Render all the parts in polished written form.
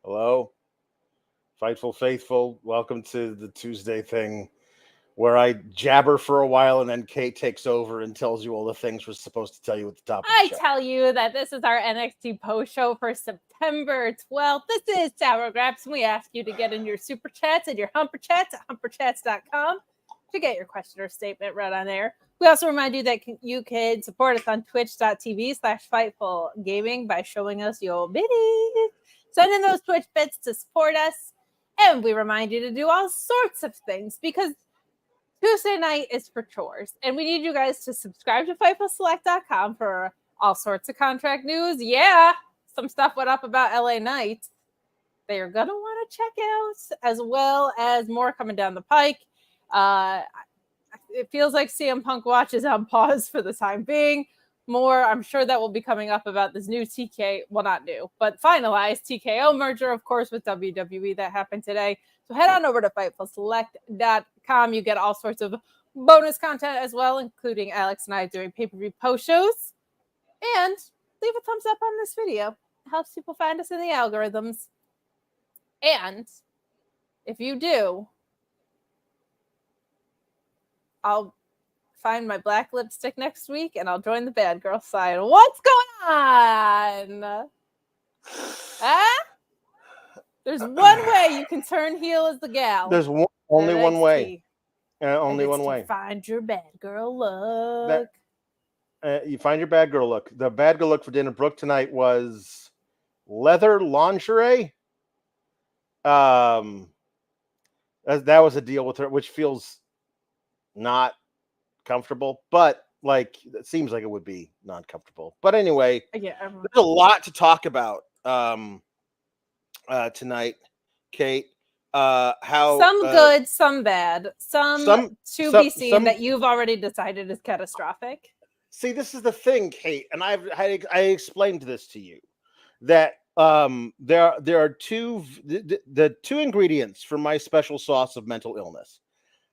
Hello, Fightful Faithful. Welcome to the Tuesday thing where I jabber for a while and then Kate takes over and tells you all the things we're supposed to tell you at the top of the show. I tell you that this is our NXT post show for September 12th. This is Sour Graps, and we ask you to get in your super chats and your humper chats at humperchats.com to get your question or statement read on air. We also remind you that you can support us on twitch.tv/FightfulGaming by showing us your biddies. Send in those Twitch bits to support us. And we remind you to do all sorts of things because Tuesday night is for chores. And we need you guys to subscribe to FightfulSelect.com for all sorts of contract news. Yeah, some stuff went up about LA Knight that you're going to want to check out, as well as more coming down the pike. It feels like CM Punk Watch is on pause for the time being. More, I'm sure that will be coming up about this new not new, but finalized TKO merger, of course, with WWE that happened today. So head on over to FightfulSelect.com. You get all sorts of bonus content as well, including Alex and I doing pay-per-view post shows. And leave a thumbs up on this video. It helps people find us in the algorithms. And if you do, I'll find my black lipstick next week and I'll join the bad girl side. What's going on? Huh? There's one way you can turn heel as the gal. There's only one way. Only one way. Find your bad girl look. You find your bad girl look. The bad girl look for Dana Brooke tonight was leather lingerie. That was a deal with her, which feels not comfortable, but like it seems like it would be non-comfortable. But anyway, yeah, there's a lot to talk about tonight, Kate. How some good, some bad, some to be seen that you've already decided is catastrophic. See, this is the thing, Kate, and I explained this to you that there are the two ingredients for my special sauce of mental illness.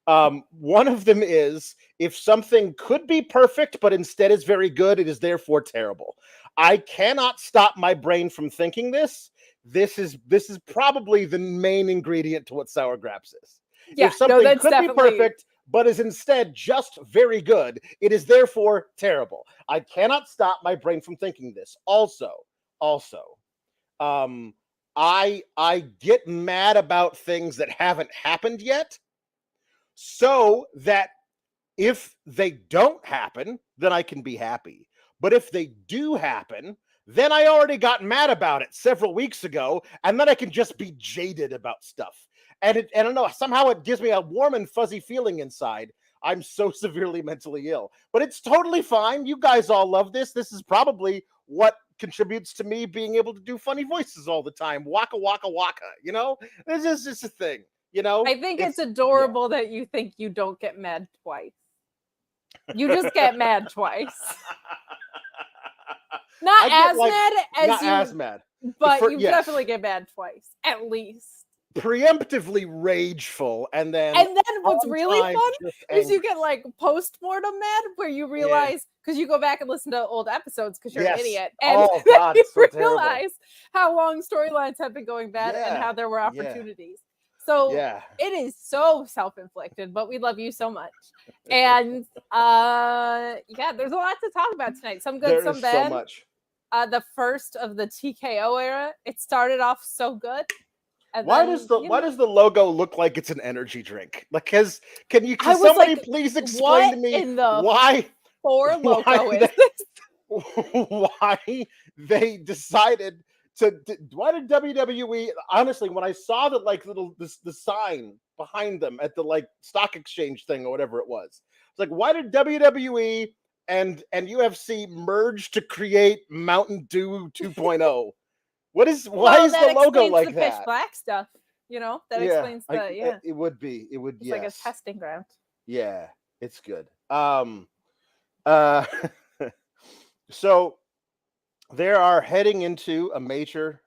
One of them is if something could be perfect, but instead is very good, it is therefore terrible. I cannot stop my brain from thinking this. This is probably the main ingredient to what Sour Graps is. Yeah, if something could be perfect, but is instead just very good, it is therefore terrible. I cannot stop my brain from thinking this. Also, I get mad about things that haven't happened yet, so that if they don't happen, then I can be happy. But if they do happen, then I already got mad about it several weeks ago, and then I can just be jaded about stuff. And I don't know, somehow it gives me a warm and fuzzy feeling inside. I'm so severely mentally ill. But it's totally fine. You guys all love this. This is probably what contributes to me being able to do funny voices all the time. Waka, waka, waka. You know? This is just a thing. You know? I think it's adorable that you think you don't get mad twice. You just get mad twice. Not as mad, but you definitely get mad twice, at least. Preemptively rageful, and then what's really fun is you get like post-mortem mad, where you realize, because you go back and listen to old episodes because you're an idiot, and you realize how long storylines have been going bad and how there were opportunities. So it is so self-inflicted, but we love you so much. And there's a lot to talk about tonight. Some good, some bad. So much. The first of the TKO era, it started off so good. And why does the logo look like it's an energy drink? Like, can somebody please explain to me why logo is this? Why they decided why did WWE, honestly, when I saw that like the sign behind them at the like stock exchange thing or whatever it was, it's like, why did WWE and UFC merge to create Mountain Dew 2.0? Why is the logo like that? Pitch black stuff, you know, that explains it would be. It's like a testing ground. Yeah, it's good. So they are heading into a major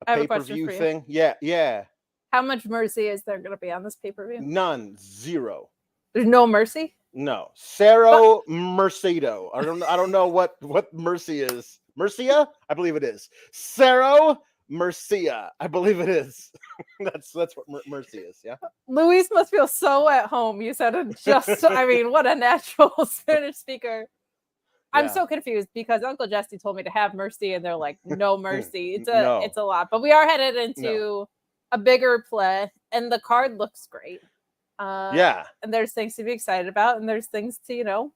pay-per-view thing. Yeah. How much mercy is there going to be on this pay-per-view? None. Zero. There's no mercy? No. Cero Mercedo. I don't know what mercy is. Mercia? I believe it is. Cerro Mercia. I believe it is. that's what Mercy is, yeah? Luis must feel so at home. You said it just, I mean, what a natural Spanish speaker. Yeah. I'm so confused because Uncle Jesse told me to have mercy, and they're like, no mercy. It's a lot. But we are headed into a bigger play, and the card looks great. And there's things to be excited about, and there's things to,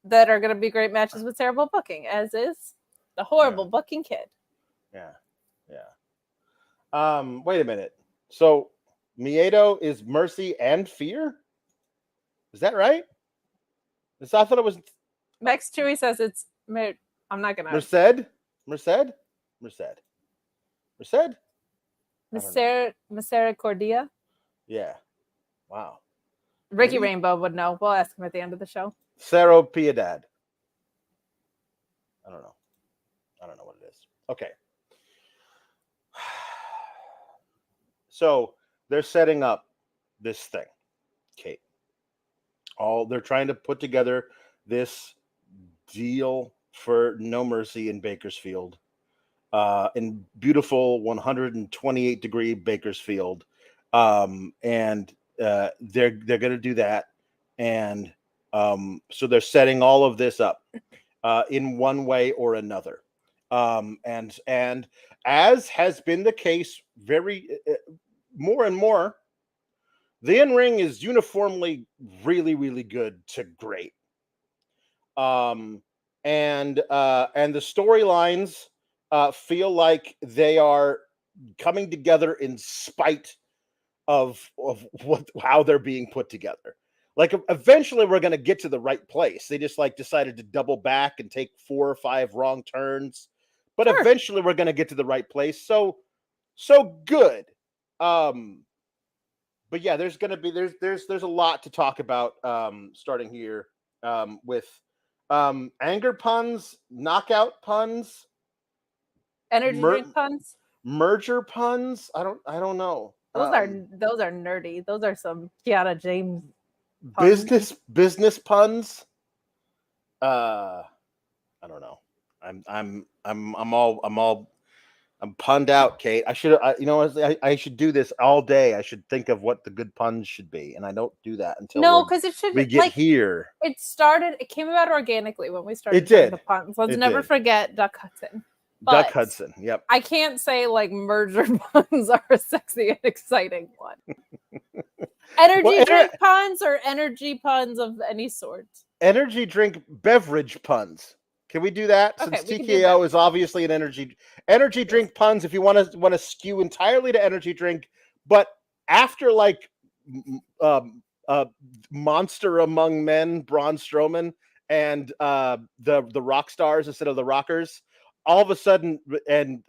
that are going to be great matches with terrible booking, as is the horrible booking kid. Yeah. Wait a minute. So Miedo is mercy and fear? Is that right? I thought it was... Max Chewy says it's... I'm not going to... Merced? Misericordia? Yeah. Wow. Ricky Rainbow would know. We'll ask him at the end of the show. Cerro Piedad. I don't know what it is. Okay. So they're setting up this thing, Kate. They're trying to put together this deal for No Mercy in Bakersfield, in beautiful 128-degree Bakersfield, and they're going to do that, and so they're setting all of this up in one way or another, and as has been the case, more and more, the in-ring is uniformly really, really good to great. And the storylines feel like they are coming together in spite of how they're being put together. Like, eventually we're going to get to the right place. They just decided to double back and take 4 or 5 wrong turns, but eventually we're going to get to the right place. So good. But yeah, there's a lot to talk about, starting here, with anger puns, knockout puns, energy drink puns, merger puns. I don't know. Those are nerdy. Those are some Kiana James puns. business puns. I don't know. I'm punned out, Kate. I should do this all day. I should think of what the good puns should be, and I don't do that until we get here. It came about organically when we started doing the puns. Let's never forget Duck Hudson. Duck Hudson, yep. I can't say merger puns are a sexy and exciting one. Energy drink puns or energy puns of any sort? Energy drink beverage puns. Can we do that? Okay, since TKO is obviously an energy drink puns. If you want to skew entirely to energy drink, but after Monster Among Men, Braun Strowman, and the Rock Stars instead of the Rockers, all of a sudden, and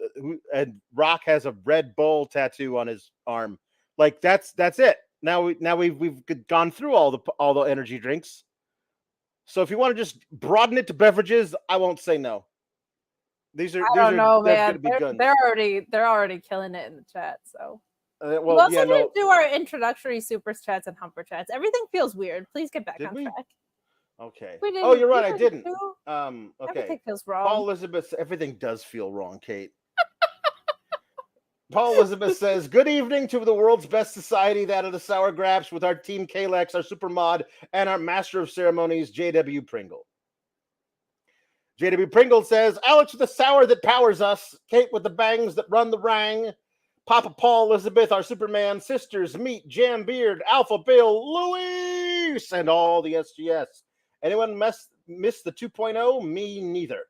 Rock has a Red Bull tattoo on his arm. That's it. Now we've gone through all the energy drinks. So if you want to just broaden it to beverages, I won't say no. They're going to be guns. They're already killing it in the chat. So we also didn't do our introductory super chats and humper chats. Everything feels weird. Please get back on track. Okay. Oh, you're right. I didn't. Okay. Everything feels wrong. Paul Elizabeth, everything does feel wrong, Kate. Paul Elizabeth says, good evening to the world's best society, that of the Sour Graps, with our team Kalex, our super mod, and our master of ceremonies, JW Pringle. JW Pringle says, Alex with the sour that powers us, Kate with the bangs that run the rang, Papa Paul Elizabeth, our Superman, sisters, Meat, Jam Beard, Alpha Bill, Luis, and all the SGS. Anyone miss the 2.0? Me neither.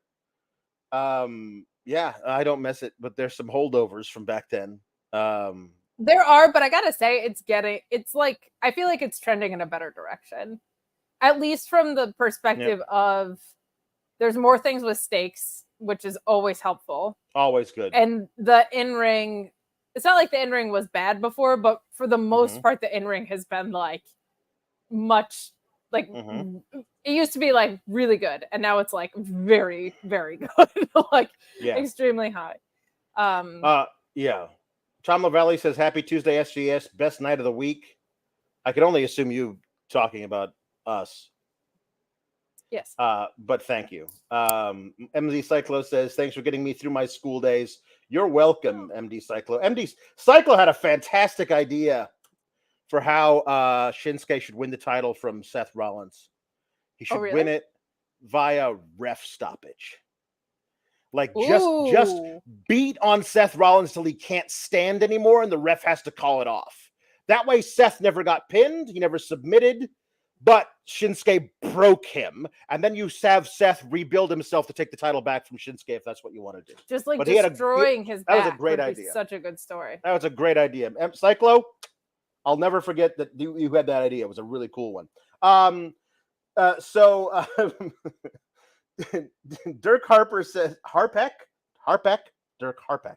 Yeah, I don't miss it, but there's some holdovers from back then. There are, but I gotta say, I feel like it's trending in a better direction. At least from the perspective of there's more things with stakes, which is always helpful. Always good. And the in-ring, it's not like the in-ring was bad before, but for the most part, the in-ring has been much it used to be really good, and now it's very, very good, extremely high. Tom Lavallee says happy Tuesday SGS, best night of the week. I can only assume you talking about us. Yes. But thank you. MD Cyclo says, thanks for getting me through my school days. You're welcome, MD Cyclo. MD Cyclo had a fantastic idea for how Shinsuke should win the title from Seth Rollins. He should win it via ref stoppage. Like just beat on Seth Rollins till he can't stand anymore, and the ref has to call it off. That way, Seth never got pinned. He never submitted. But Shinsuke broke him, and then you have Seth rebuild himself to take the title back from Shinsuke if that's what you want to do. Just like destroying his back. That was a great idea. Such a good story. That was a great idea. Cyclo, I'll never forget that you had that idea. It was a really cool one. Dirk Harper says, Dirk Harpeck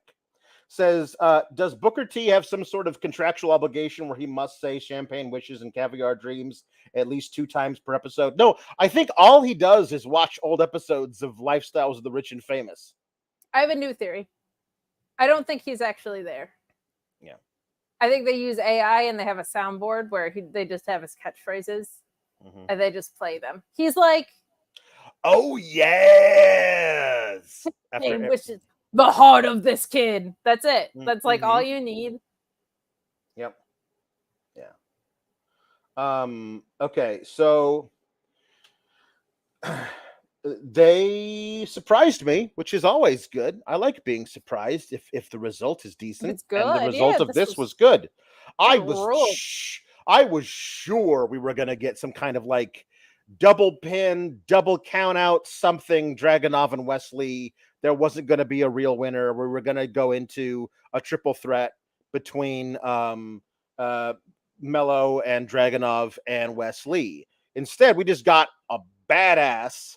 says, does Booker T have some sort of contractual obligation where he must say champagne wishes and caviar dreams at least 2 times per episode? No, I think all he does is watch old episodes of Lifestyles of the Rich and Famous. I have a new theory. I don't think he's actually there. Yeah. I think they use AI and they have a soundboard where they just have his catchphrases and they just play them. He's like, oh, yes. Wishes. The heart of this kid. That's it. That's like all you need. Yep. Yeah. Okay, so they surprised me, which is always good. I like being surprised if the result is decent. It's good. And the result of this was good. I was sure we were gonna get some kind of like double pin, double count out, something Dragunov and Wesley. There wasn't going to be a real winner. We were going to go into a triple threat between Mello and Dragunov and Wesley. Instead, we just got a badass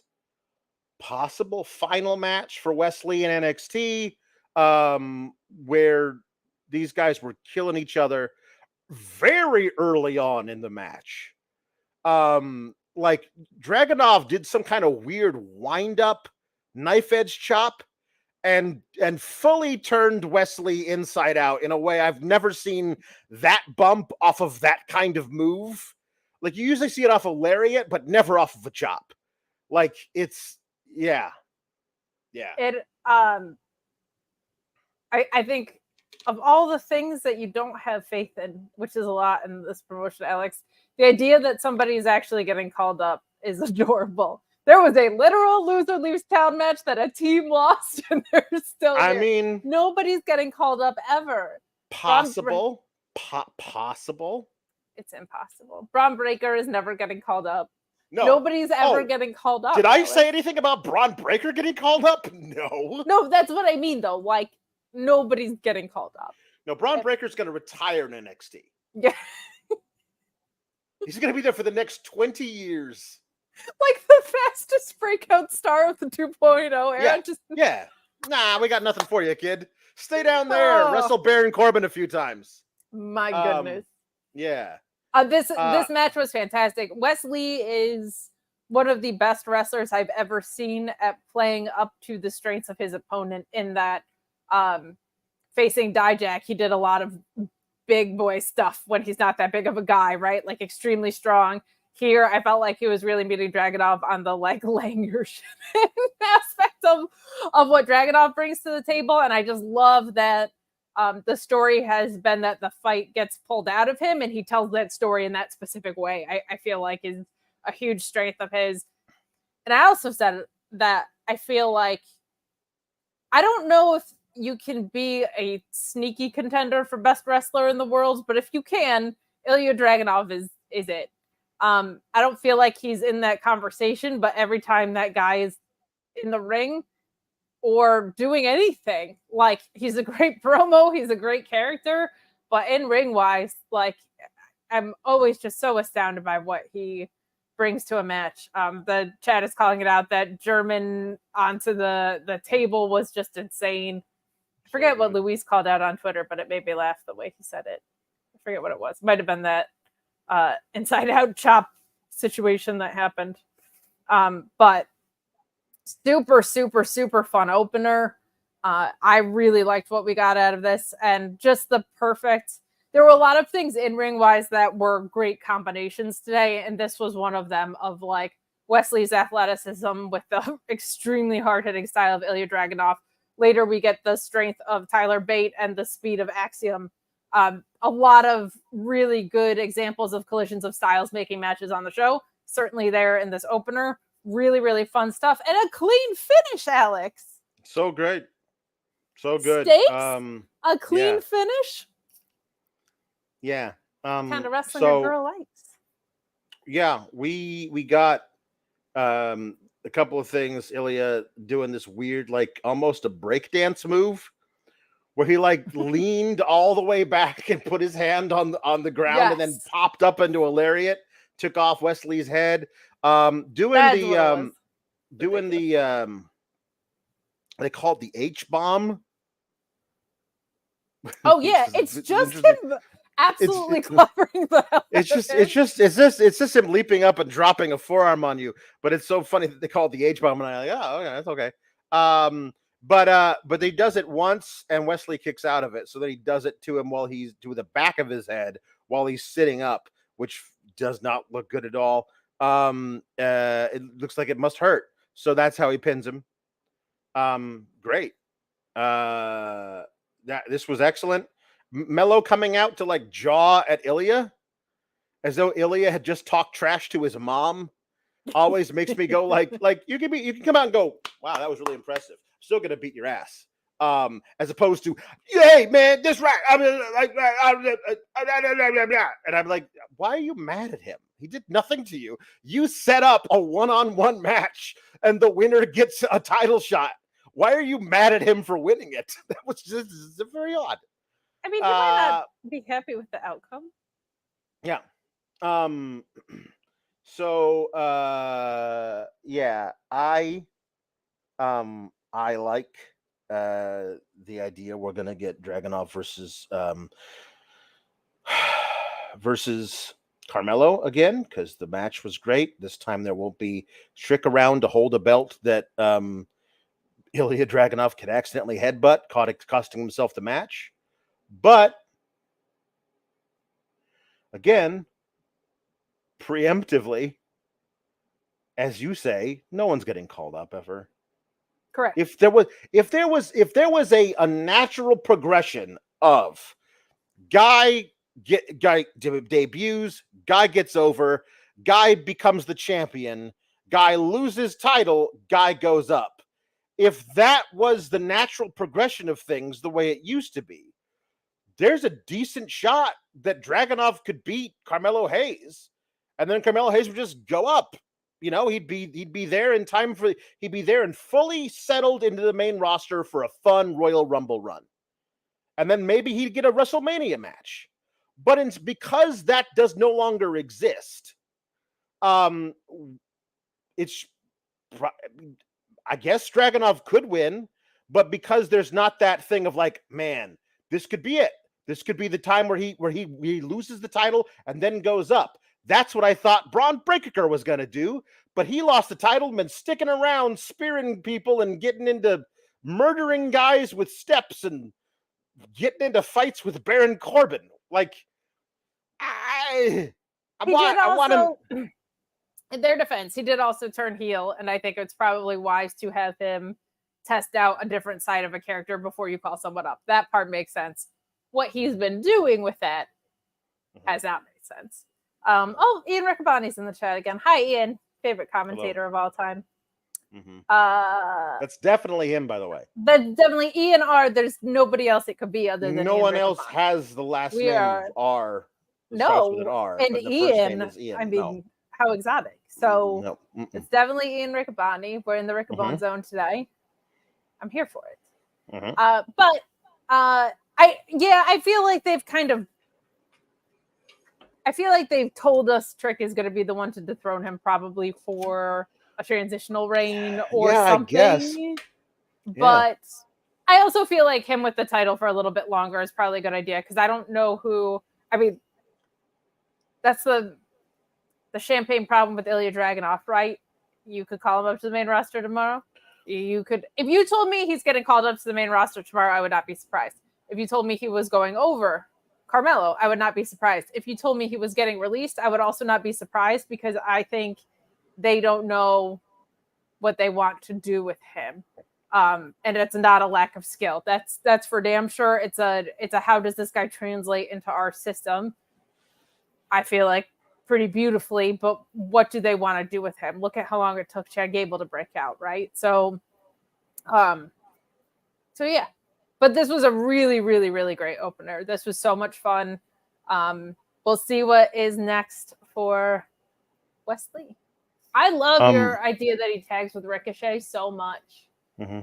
possible final match for Wesley and NXT, where these guys were killing each other very early on in the match. Like Dragunov did some kind of weird wind up knife edge chop and fully turned Wesley inside out in a way I've never seen that bump off of that kind of move. Like you usually see it off a lariat, but never off of a chop. Like it's yeah. It I think of all the things that you don't have faith in, which is a lot in this promotion, Alex, the idea that somebody is actually getting called up is adorable. There was a literal loser leaves town match that a team lost, and they're still here. I mean, nobody's getting called up ever. Possible. Possible. It's impossible. Braun Breaker is never getting called up. No. Nobody's ever getting called up. Did I say anything about Braun Breaker getting called up? No. No, that's what I mean, though. Like, nobody's getting called up. No, Braun Breaker's going to retire in NXT. Yeah. He's going to be there for the next 20 years. Like the fastest breakout star of the 2.0 era. Yeah. Nah, we got nothing for you, kid. Stay down there. Wrestle Baron Corbin a few times. My goodness. Yeah. This match was fantastic. Wesley is one of the best wrestlers I've ever seen at playing up to the strengths of his opponent in that facing Dijak, he did a lot of big boy stuff when he's not that big of a guy, right? Like extremely strong. Here, I felt like he was really meeting Dragunov on the like laying your shit aspect of what Dragunov brings to the table. And I just love that the story has been that the fight gets pulled out of him and he tells that story in that specific way. I feel like is a huge strength of his. And I also said that I feel like I don't know if you can be a sneaky contender for best wrestler in the world, but if you can, Ilja Dragunov is it. I don't feel like he's in that conversation, but every time that guy is in the ring or doing anything, like he's a great promo, he's a great character, but in ring wise, like I'm always just so astounded by what he brings to a match. The chat is calling it out that German onto the table was just insane. I forget what Luis called out on Twitter, but it made me laugh the way he said it. I forget what it was. Might have been that inside out chop situation that happened. But super, super, super fun opener. I really liked what we got out of this and just the perfect. There were a lot of things in ring wise that were great combinations today. And this was one of them of like Wesley's athleticism with the extremely hard-hitting style of Ilja Dragunov. Later, we get the strength of Tyler Bate and the speed of Axiom. A lot of really good examples of collisions of styles making matches on the show. Certainly there in this opener. Really, really fun stuff. And a clean finish, Alex. So great. So good. Stakes? A clean finish? Yeah. Kind of wrestling a girl likes. Yeah, we got a couple of things. Ilja doing this weird, like almost a breakdance move where he like leaned all the way back and put his hand on the ground and then popped up into a lariat, took off Wesley's head. Doing the they call it the H bomb. Oh yeah, it's just him absolutely covering the hell. It's just him leaping up and dropping a forearm on you. But it's so funny that they call it the H bomb, and I'm like, oh, okay, that's okay. But he does it once, and Wesley kicks out of it. So then he does it to him while he's to the back of his head while he's sitting up, which does not look good at all. It looks like it must hurt. So that's how he pins him. Great. This was excellent. Mello coming out to like jaw at Ilja as though Ilja had just talked trash to his mom always makes me go like you can come out and go, wow, that was really impressive. Still gonna beat your ass. As opposed to, hey man, this right. And I'm like, why are you mad at him? He did nothing to you. You set up a one-on-one match and the winner gets a title shot. Why are you mad at him for winning it? That was just very odd. I mean, you might not be happy with the outcome. Yeah. So yeah, I like the idea we're gonna get Dragunov versus Carmelo again, because the match was great. This time there won't be trick around to hold a belt that Ilja Dragunov could accidentally headbutt, costing himself the match. But again, preemptively, as you say, no one's getting called up ever. Correct. If there was a natural progression of guy debuts, guy gets over, guy becomes the champion, guy loses title, guy goes up. If that was the natural progression of things the way it used to be, there's a decent shot that Dragunov could beat Carmelo Hayes, and then Carmelo Hayes would just go up. You know, he'd be there in time for he'd be there and fully settled into the main roster for a fun Royal Rumble run. And then maybe he'd get a WrestleMania match. But it's because that does no longer exist. It's I guess Dragunov could win, but because there's not that thing of like, man, this could be it. This could be the time where he loses the title and then goes up. That's what I thought Braun Breaker was going to do, but he lost the title and been sticking around, spearing people and getting into murdering guys with steps and getting into fights with Baron Corbin. Like, I want him. In their defense, he did also turn heel, and I think it's probably wise to have him test out a different side of a character before you call someone up. That part makes sense. What he's been doing with that has not made sense. Ian Riccaboni's in the chat again. Hi, Ian. Favorite commentator of all time. That's definitely him, by the way. That's definitely Ian R. There's nobody else it could be other than no Ian one Riccaboni. else has the last name R. No, R, and Ian. I mean, how exotic. So it's definitely Ian Riccaboni. We're in the Riccaboni zone today. I'm here for it. I feel like they've they've told us Trick is going to be the one to dethrone him, probably for a transitional reign or something. I guess. But I also feel like him with the title for a little bit longer is probably a good idea, because I don't know who. I mean, that's the champagne problem with Ilja Dragunov, right? You could call him up to the main roster tomorrow. You could, if you told me he's getting called up to the main roster tomorrow, I would not be surprised. If you told me he was going over Carmelo, I would not be surprised. If you told me he was getting released, I would also not be surprised, because I think they don't know what they want to do with him. And it's not a lack of skill. That's for damn sure. It's a how does this guy translate into our system? I feel like pretty beautifully, but what do they want to do with him? Look at how long it took Chad Gable to break out, right? So yeah. But this was a really, really, really great opener. This was so much fun. We'll see what is next for Wesley. I love your idea that he tags with Ricochet so much. Mm-hmm.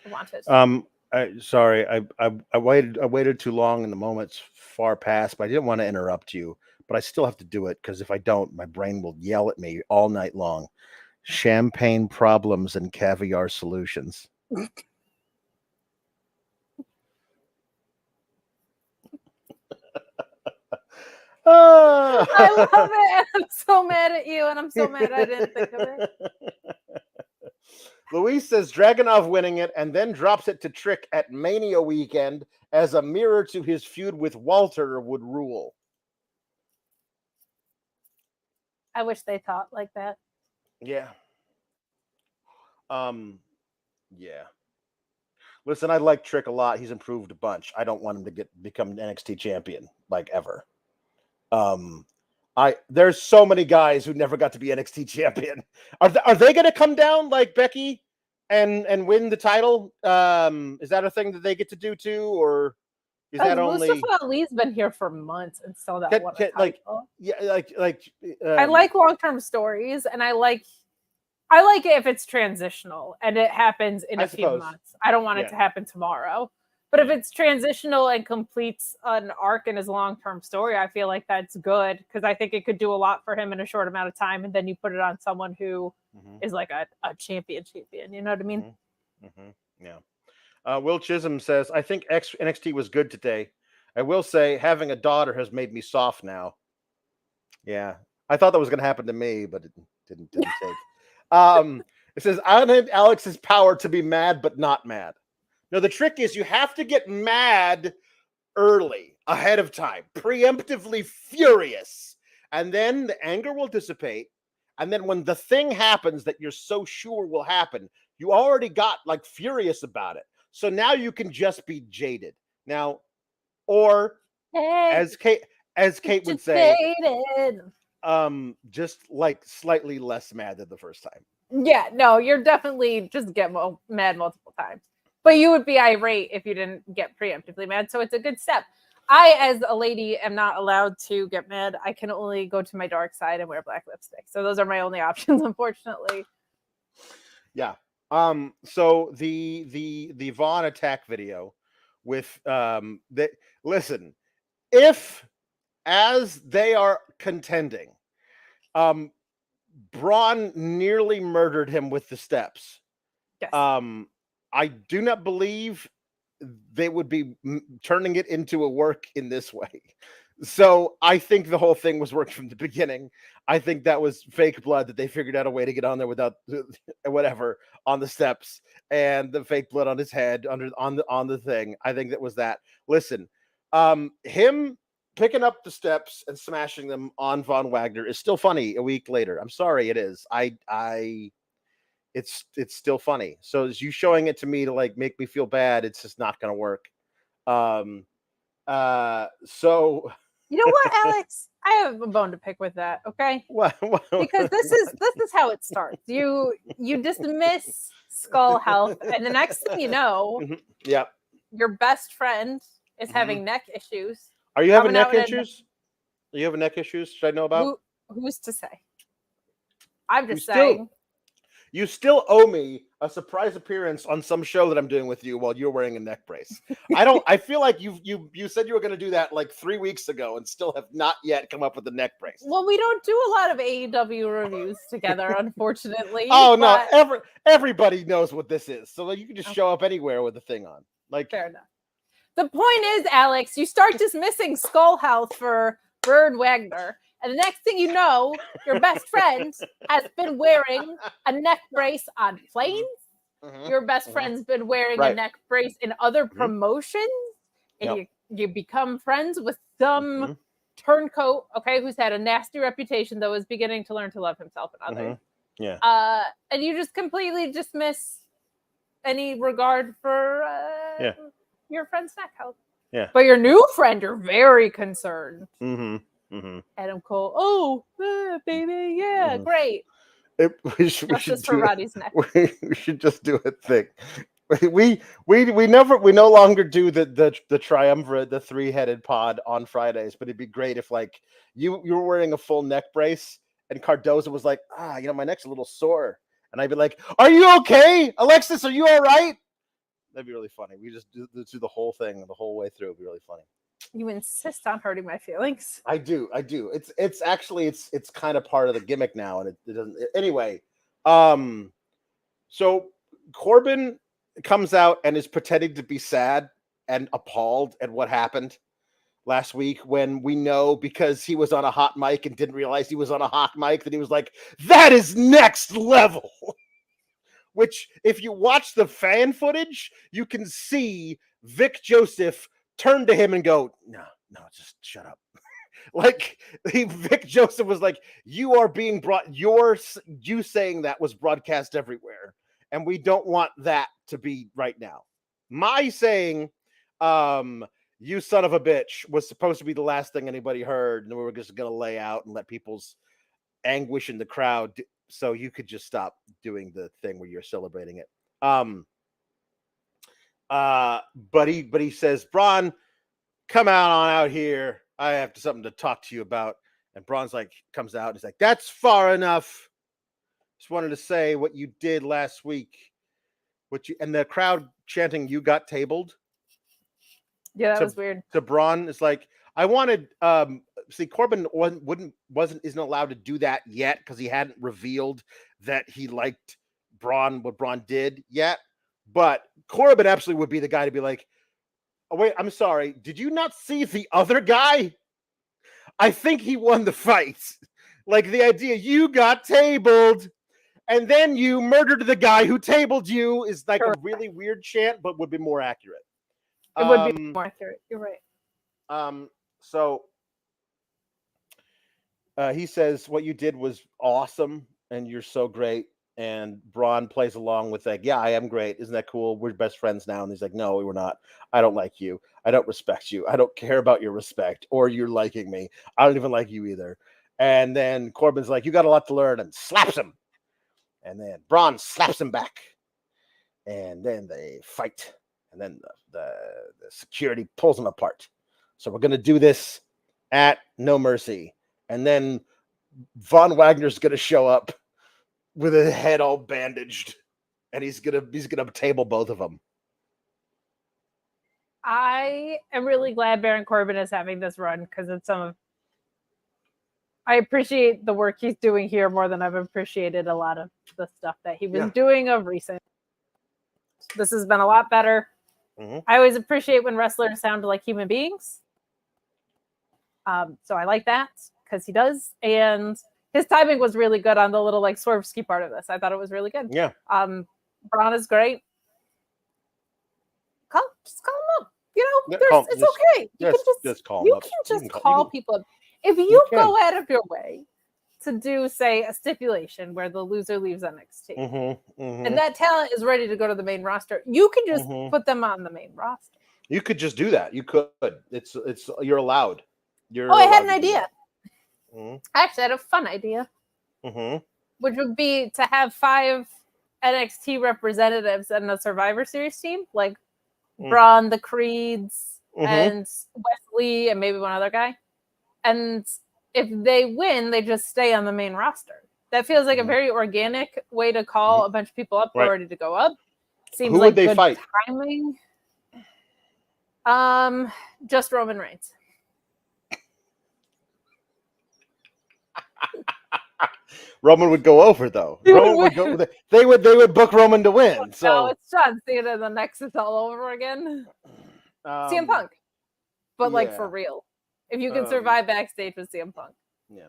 I want it. Sorry, I waited too long and the moment's far past, but I didn't want to interrupt you. But I still have to do it because if I don't, my brain will yell at me all night long. Champagne problems and caviar solutions. I love it. I'm so mad at you, and I'm so mad I didn't think of it. Luis says Dragunov winning it and then drops it to Trick at Mania weekend as a mirror to his feud with Walter would rule. I wish they thought like that. Yeah. Yeah. Listen, I like Trick a lot. He's improved a bunch. I don't want him to become NXT champion like ever. There's so many guys who never got to be NXT champion. Are they going to come down like Becky and win the title? Is that a thing that they get to do too, or is that only? Mustafa Ali's been here for months and still not won a title. I like long-term stories, and I like it if it's transitional and it happens in a few months. I don't want it to happen tomorrow. But if it's transitional and completes an arc in his long-term story, I feel like that's good because I think it could do a lot for him in a short amount of time. And then you put it on someone who is like a champion. You know what I mean? Yeah. Will Chisholm says, I think NXT was good today. I will say having a daughter has made me soft now. Yeah. I thought that was going to happen to me, but it didn't take. It says, I need Alex's power to be mad, but not mad. No, the trick is you have to get mad early, ahead of time, preemptively furious. And then the anger will dissipate. And then when the thing happens that you're so sure will happen, you already got like furious about it. So now you can just be jaded. Now, or as Kate would say, just like slightly less mad than the first time. Yeah, no, you're definitely just get mad multiple times. But you would be irate if you didn't get preemptively mad. So it's a good step. I, as a lady, am not allowed to get mad. I can only go to my dark side and wear black lipstick. So those are my only options, unfortunately. Yeah. So the Vaughn attack video with listen, if as they are contending, Braun nearly murdered him with the steps. Yes. I do not believe they would be turning it into a work in this way. So I think the whole thing was worked from the beginning. I think that was fake blood that they figured out a way to get on there without whatever on the steps and the fake blood on his head on the thing. I think that was that. Listen, him picking up the steps and smashing them on Von Wagner is still funny a week later. I'm sorry, it is. It's still funny. So as you showing it to me to like make me feel bad, it's just not going to work. So you know what, Alex? I have a bone to pick with that. Okay, because this is how it starts. You dismiss Skull Health, and the next thing you know, your best friend is having neck issues. Are you having neck issues? Are you having neck issues? Should I know about? Who's to say? I'm just saying. You still owe me a surprise appearance on some show that I'm doing with you while you're wearing a neck brace. I feel like you said you were going to do that like 3 weeks ago and still have not yet come up with the neck brace. Well, we don't do a lot of AEW reviews together, unfortunately. No, everybody knows what this is. So like, you can just show up anywhere with the thing on. Like, fair enough. The point is, Alex, you start dismissing Skull Health for Bird Wagner. And the next thing you know, your best friend has been wearing a neck brace on planes. Your best friend's been wearing a neck brace in other promotions. And you become friends with some turncoat, okay, who's had a nasty reputation, though is beginning to learn to love himself and others. Yeah. And you just completely dismiss any regard for your friend's neck health. Yeah. But your new friend, you're very concerned. Adam Cole, baby, yeah, great. We should for Roddy's neck. We should just do a thing. We no longer do the triumvirate, the 3-headed pod on Fridays, but it'd be great if like you were wearing a full neck brace and Cardoza was like, my neck's a little sore. And I'd be like, are you okay? Alexis, are you all right? That'd be really funny. We just do the whole thing the whole way through. It'd be really funny. You insist on hurting my feelings. I do. It's actually it's kind of part of the gimmick now, and it doesn't. Anyway, so Corbin comes out and is pretending to be sad and appalled at what happened last week, when we know, because he was on a hot mic and didn't realize he was on a hot mic, that he was like, "That is next level." Which, if you watch the fan footage, you can see Vic Joseph turn to him and go, no, just shut up. Like, Vic Joseph was like, you are being you saying that was broadcast everywhere, and we don't want that to be right now. My saying, you son of a bitch, was supposed to be the last thing anybody heard, and we were just going to lay out and let people's anguish in the crowd, so you could just stop doing the thing where you're celebrating it. But he says, Braun, come out here. I have something to talk to you about. And Braun's like, comes out and he's like, that's far enough. Just wanted to say what you did last week. And the crowd chanting, you got tabled. Yeah, that was weird. To Braun, it's like, I wanted, Corbin isn't allowed to do that yet because he hadn't revealed that he liked what Braun did yet. But Corbin absolutely would be the guy to be like, oh, wait, I'm sorry. Did you not see the other guy? I think he won the fight. Like, the idea, you got tabled and then you murdered the guy who tabled you, is like a really weird chant, but would be more accurate. It would be more accurate. You're right. So he says, what you did was awesome and you're so great. And Braun plays along with like, yeah, I am great. Isn't that cool? We're best friends now. And he's like, no, we're not. I don't like you. I don't respect you. I don't care about your respect or your liking me. I don't even like you either. And then Corbin's like, you got a lot to learn, and slaps him. And then Braun slaps him back. And then they fight. And then the security pulls them apart. So we're going to do this at No Mercy. And then Von Wagner's going to show up with his head all bandaged, and he's gonna table both of them. I am really glad Baron Corbin is having this run, because it's I appreciate the work he's doing here more than I've appreciated a lot of the stuff that he was doing of recent. This has been a lot better. Mm-hmm. I always appreciate when wrestlers sound like human beings. So I like that, because he does, and his timing was really good on the little like swerve ski part of this. I thought it was really good. Yeah. Braun is great. Just call him up. It's okay. You can just call people up. If you go out of your way to do, say, a stipulation where the loser leaves NXT, and that talent is ready to go to the main roster, you can just put them on the main roster. You could just do that. You could. It's you're allowed. I had an idea. I actually had a fun idea, which would be to have 5 NXT representatives in a Survivor Series team, like Braun, the Creeds, and Wesley, and maybe one other guy. And if they win, they just stay on the main roster. That feels like a very organic way to call a bunch of people up who are ready to go up. Seems Who like would they good fight? Timing. Just Roman Reigns. Roman would go over though. They would book Roman to win. So no, it's John Cena. The Nexus all over again. CM Punk, but like for real. If you can survive backstage with CM Punk. Yeah.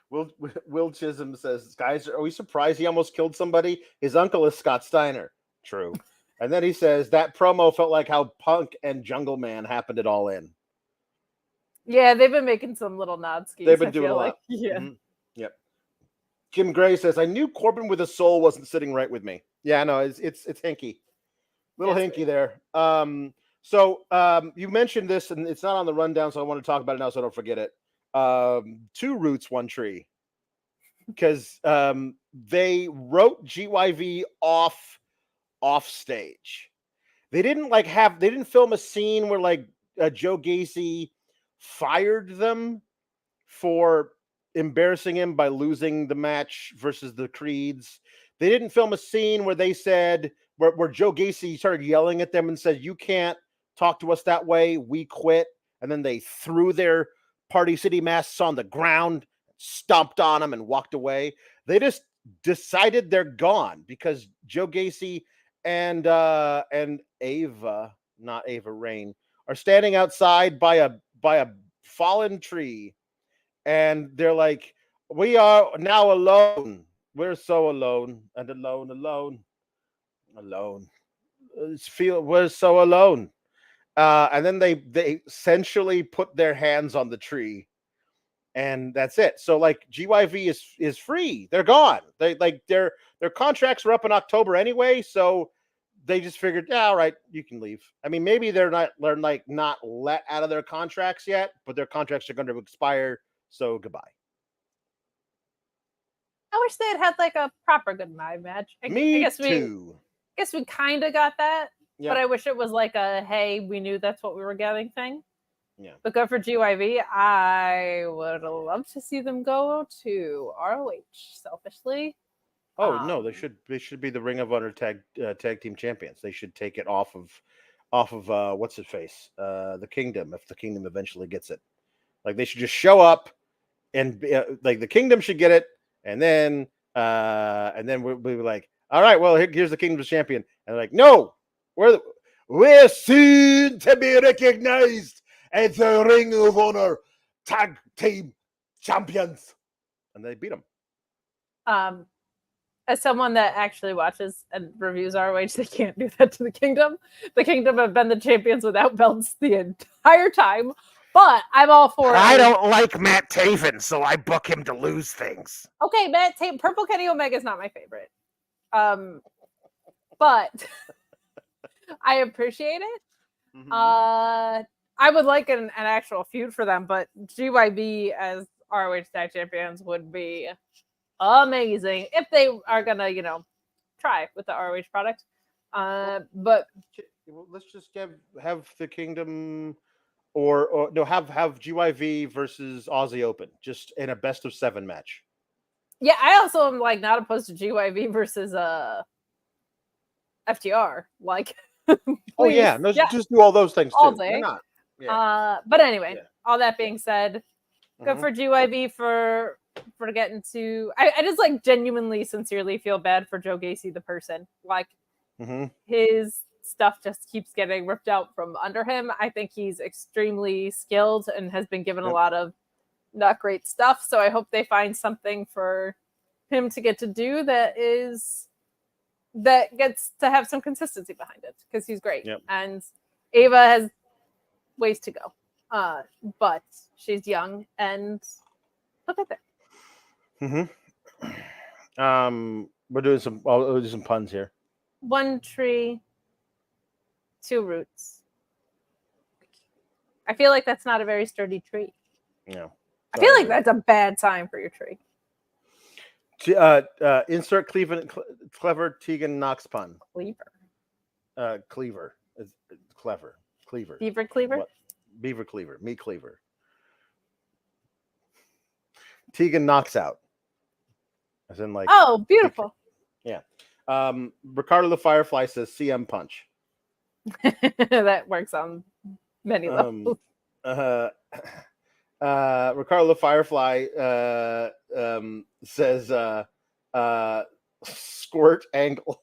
Will Chisholm says, guys, are we surprised he almost killed somebody? His uncle is Scott Steiner. True. And then he says that promo felt like how Punk and Jungle Man happened it all in. Yeah, they've been making some little nod skis. They've been doing a lot. Yeah. Mm-hmm. Yep. Kim Gray says, I knew Corbin with a soul wasn't sitting right with me. Yeah, no, it's hinky. Little hinky there. So you mentioned this, and it's not on the rundown, so I want to talk about it now so I don't forget it. 2 roots, 1 tree. Because they wrote GYV off stage. They didn't film a scene where like Joe Gacy fired them for embarrassing him by losing the match versus the Creeds. They didn't film a scene where they said where Joe Gacy started yelling at them and said, "You can't talk to us that way. We quit." And then they threw their Party City masks on the ground, stomped on them, and walked away. They just decided they're gone because Joe Gacy and Ava, not Ava Rain, are standing outside by a fallen tree, and they're like, "We are now alone. We're so alone and alone. We're so alone." And then they essentially put their hands on the tree, and that's it. So like GYV is free. They're gone. Their contracts were up in October anyway, so they just figured, yeah, all right, you can leave. I mean, maybe they're not let out of their contracts yet, but their contracts are going to expire. So goodbye. I wish they had like a proper goodbye match. I guess too. I guess we kind of got that, but I wish it was like a hey, we knew that's what we were getting thing. Yeah. But good for GYV. I would love to see them go to ROH. Selfishly. Oh no, they should be the Ring of Honor tag team champions. They should take it off of what's his face, the Kingdom, if the Kingdom eventually gets it. Like they should just show up, and like the Kingdom should get it, and then we'll be like, all right, well here's the Kingdom's champion, and they're like, no, we're soon to be recognized as the Ring of Honor tag team champions, and they beat them. As someone that actually watches and reviews ROH, they can't do that to the Kingdom. The Kingdom have been the champions without belts the entire time, but I'm all for it. I don't like Matt Taven, so I book him to lose things. Okay, Matt Taven, Purple Kenny Omega is not my favorite. But I appreciate it. Mm-hmm. I would like an actual feud for them, but GYB as ROH tag champions would be amazing if they are gonna, try with the ROH product. But let's just have the Kingdom, or no, have GYV versus Aussie Open, just in a best of 7 match. Yeah, I also am like not opposed to GYV versus FTR. Like, oh yeah, no, just do all those things all too. day. Not? Yeah. But anyway, all that being said, good for GYV for getting to. I just like genuinely, sincerely feel bad for Joe Gacy the person. Like his stuff just keeps getting ripped out from under him. I think he's extremely skilled and has been given a lot of not great stuff. So I hope they find something for him to get to do that gets to have some consistency behind it, because he's great. And Ava has ways to go, but she's young and look at that. We're doing some puns here. 1 tree, 2 roots. I feel like that's not a very sturdy tree. Yeah. I feel like that's a bad sign for your tree. Insert clever Tegan Knox pun. Cleaver. It's clever. Cleaver. Beaver Cleaver? What? Beaver Cleaver. Me Cleaver. Tegan knocks out. As in like. Oh, beautiful. Yeah. Ricardo the Firefly says CM Punch. That works on many levels. Ricardo the Firefly says squirt angle.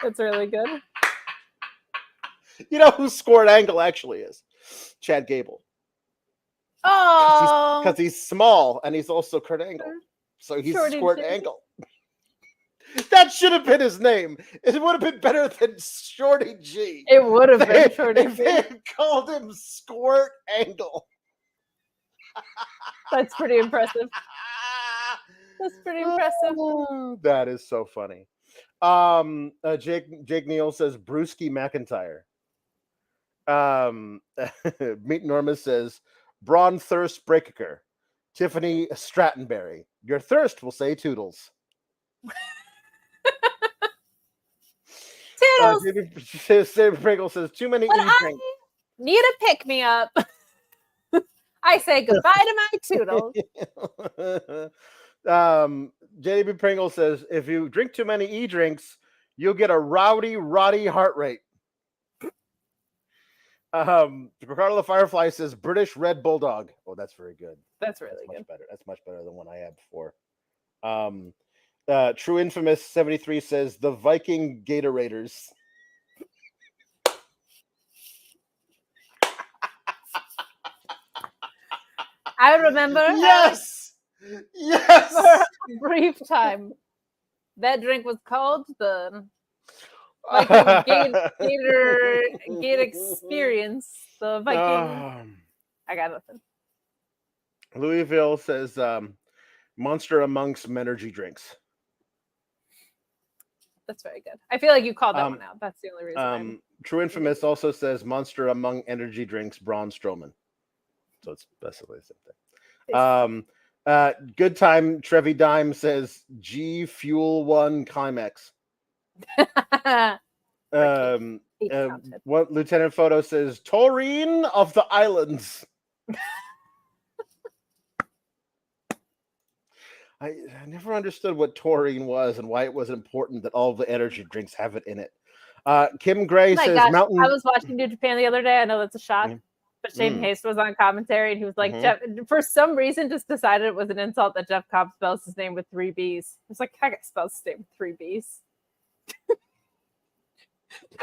That's really good. You know who Squirt Angle actually is? Chad Gable. Oh, because he's small and he's also Kurt Angle, so he's Squirt Angle. That should have been his name. It would have been better than Shorty G. It would have been Shorty G. They had called him Squirt Angle. That's pretty impressive. That's pretty impressive. That is so funny. Jake Neal says Brewski McIntyre. Meet Norma says Braun Thirst Breaker. Tiffany Strattonberry. Your thirst will say Toodles. Toodles. David Pringle says too many e-drinks. Need a pick me up. I say goodbye to my Toodles. JB Pringle says if you drink too many e-drinks, you'll get a roddy heart rate. Ricardo the Firefly says British Red Bulldog. Oh, that's very good. That's really good. Much better. That's much better than one I had before. True Infamous 73 says the Viking Gatorators. I remember. Yes. For a brief time, that drink was called the Viking Gate Experience. The Viking. I got nothing. Louisville says Monster Amongst Energy Drinks. That's very good. I feel like you called that one out. That's the only reason. True Infamous also says Monster Among Energy Drinks, Braun Strowman. So it's basically the same thing. Good Time Trevi Dime says G Fuel 1 Climax. What Lieutenant Photo says Taurine of the Islands. I never understood what taurine was and why it was important that all the energy drinks have it in it. Kim Gray says Mountain. I was watching New Japan the other day. I know that's a shock, but Shane Haste was on commentary and he was like, Jeff, for some reason, just decided it was an insult that Jeff Cobb spells his name with 3 B's. I was like, I got spells his name with 3 B's. I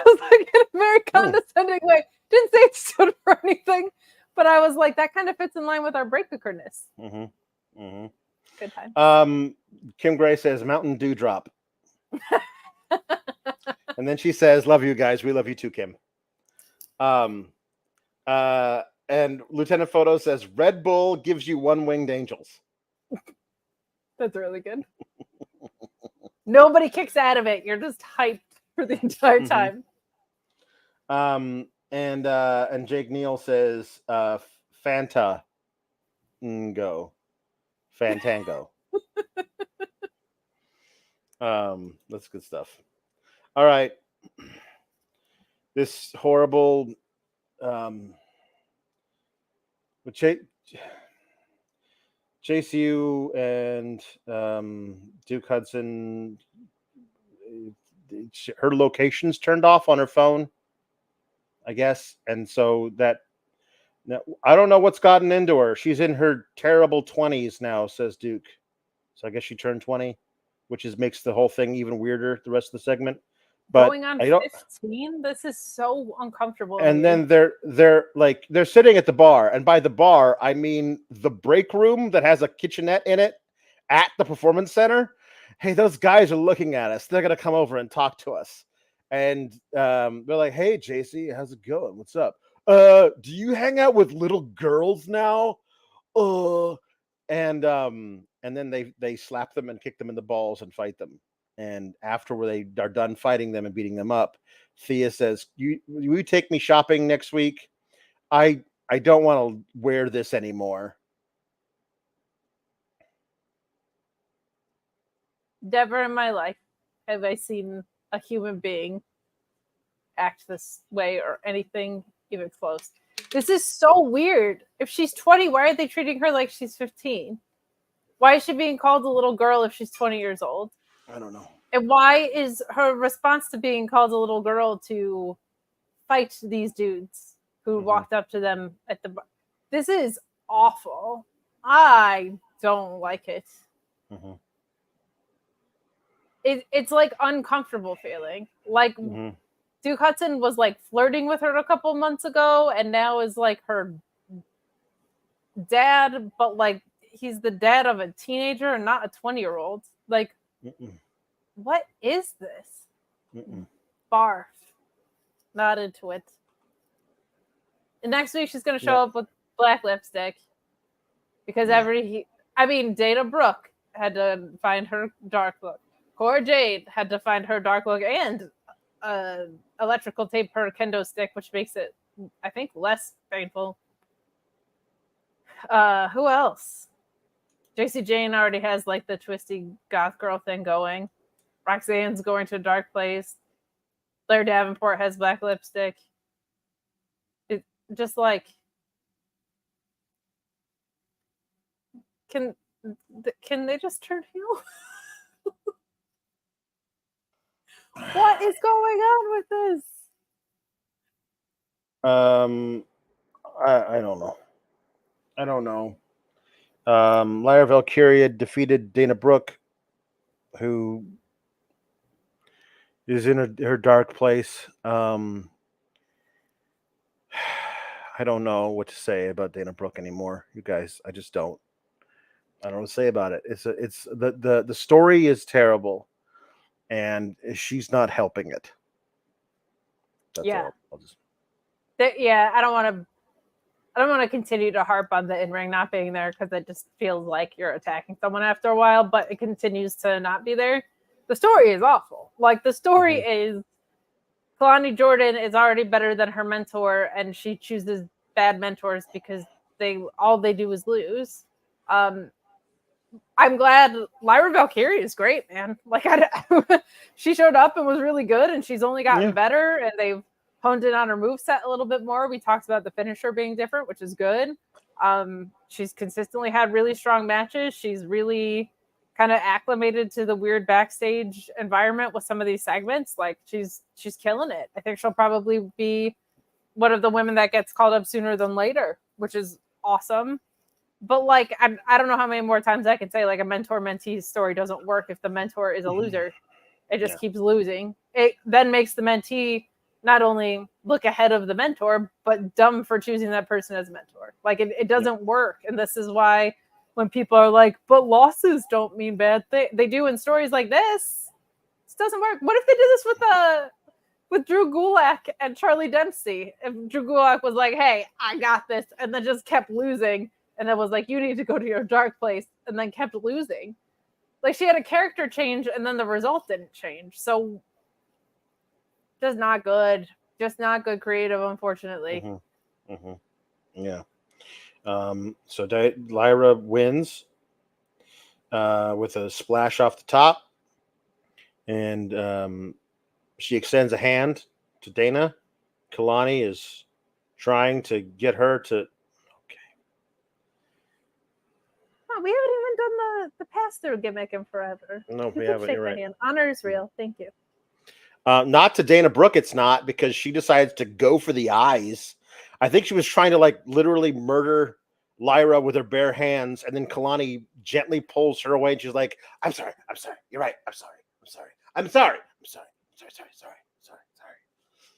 was like, in a very condescending way. Didn't say it stood for anything, but I was like, that kind of fits in line with our breaker-ness. Good time. Kim Gray says Mountain Dew Drop. And then she says, love you guys. We love you too, Kim. And Lieutenant Photo says Red Bull gives you 1-winged angels. That's really good. Nobody kicks out of it. You're just hyped for the entire time. And Jake Neal says Fanta Go. Fantango. That's good stuff. All right. This horrible JCU and Duke Hudson, her location's turned off on her phone, I guess. And so that, I don't know what's gotten into her. She's in her terrible 20s now, says Duke. So I guess she turned 20, which makes the whole thing even weirder, the rest of the segment. But going on 15, this is so uncomfortable. And then they're sitting at the bar, and by the bar I mean the break room that has a kitchenette in it at the performance center. Hey, those guys are looking at us. They're gonna come over and talk to us, and they're like, "Hey, JC, how's it going? What's up? Do you hang out with little girls now?" And then they slap them and kick them in the balls and fight them. And after they are done fighting them and beating them up, Thea says, you take me shopping next week? I don't want to wear this anymore. Never in my life have I seen a human being act this way or anything even close. This is so weird. If she's 20, why are they treating her like she's 15? Why is she being called a little girl if she's 20 years old? I don't know. And why is her response to being called a little girl to fight these dudes who walked up to them at the bar? This is awful. I don't like it. It's like uncomfortable feeling. Like Duke Hudson was like flirting with her a couple months ago and now is like her dad, but like he's the dad of a teenager and not a 20-year-old. Like what is this? Mm-mm. Barf. Not into it. And next week she's going to show up with black lipstick because Dana Brooke had to find her dark look. Cora Jade had to find her dark look and electrical tape her kendo stick, which makes it, I think, less painful. Who else? JC Jane already has like the twisty goth girl thing going. Roxanne's going to a dark place. Blair Davenport has black lipstick. It just like can they just turn heel? What is going on with this? I don't know. I don't know. Lyra Valkyria defeated Dana Brooke, who is in her dark place. I don't know what to say about Dana Brooke anymore, you guys. I just don't. I don't know what to say about it. It's the story is terrible, and she's not helping it. That's all. I'll just... I don't want to continue to harp on the in-ring not being there because it just feels like you're attacking someone after a while, but it continues to not be there. The story is awful. Like, the story is Kalani Jordan is already better than her mentor, and she chooses bad mentors because all they do is lose. I'm glad Lyra Valkyria is great, man. Like, she showed up and was really good, and she's only gotten better, and they've honed in on her moveset a little bit more. We talked about the finisher being different, which is good. She's consistently had really strong matches. She's really kind of acclimated to the weird backstage environment with some of these segments. Like, she's killing it. I think she'll probably be one of the women that gets called up sooner than later, which is awesome. But like, I don't know how many more times I can say like a mentor-mentee story doesn't work if the mentor is a loser. It just keeps losing. It then makes the mentee not only look ahead of the mentor, but dumb for choosing that person as mentor. Like, it doesn't work. And this is why when people are like, but losses don't mean bad things, they do in stories like this. This doesn't work. What if they did this with Drew Gulak and Charlie Dempsey? If Drew Gulak was like, hey, I got this, and then just kept losing, and then was like, you need to go to your dark place, and then kept losing. Like, she had a character change, and then the result didn't change. So, just not good. Just not good creative, unfortunately. Yeah. So Lyra wins with a splash off the top, and she extends a hand to Dana. Kalani is trying to get her to. Oh, we haven't even done the pass-through gimmick in forever. No, we haven't. You're right. Hand. Honor is real. Thank you. Not to Dana Brooke, it's not, because she decides to go for the eyes. I think she was trying to like literally murder Lyra with her bare hands, and then Kalani gently pulls her away, and she's like, I'm sorry. You're right. I'm sorry.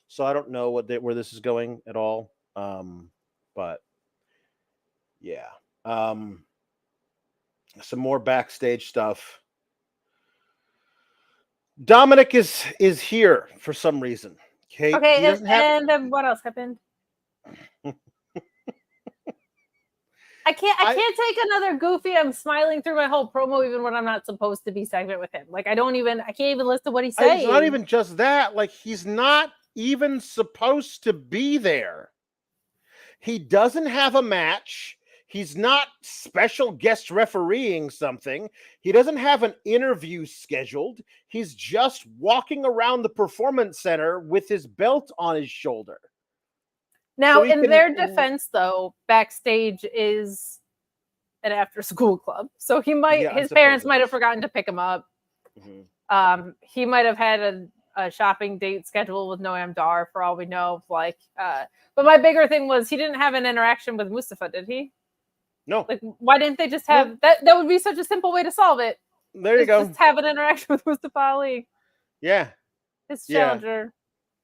So I don't know where this is going at all. But yeah. Some more backstage stuff. Dominic is here for some reason. Okay, and then what else happened? I can't take another goofy. I'm smiling through my whole promo, even when I'm not supposed to be segment with him. Like, I can't even listen to what he's saying. It's not even just that. Like, he's not even supposed to be there. He doesn't have a match. He's not special guest refereeing something. He doesn't have an interview scheduled. He's just walking around the performance center with his belt on his shoulder. Now, in their defense, though, backstage is an after-school club. So his parents might have forgotten to pick him up. Mm-hmm. He might have had a shopping date scheduled with Noam Dar, for all we know. But my bigger thing was he didn't have an interaction with Mustafa, did he? No. Like, why didn't they just have that? That would be such a simple way to solve it. There you go. Just have an interaction with Mustafa Ali. Yeah. His challenger.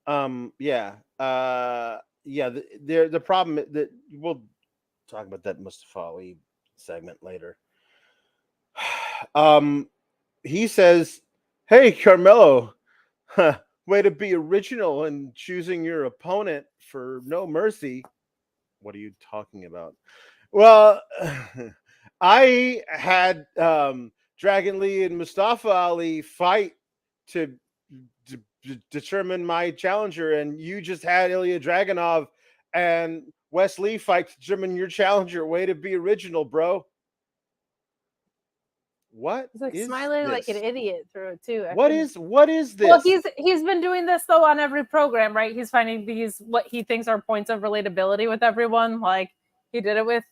Yeah. The problem that we'll talk about that Mustafa Ali segment later. He says, Hey, Carmelo. Huh, way to be original in choosing your opponent for No Mercy. What are you talking about? Well, I had Dragon Lee and Mustafa Ali fight to determine my challenger, and you just had Ilja Dragunov and Wes Lee fight to determine your challenger. Way to be original, bro. What? He's like smiling like an idiot through it too. What is this? Well, he's been doing this though on every program, right? He's finding these what he thinks are points of relatability with everyone. Like he did it with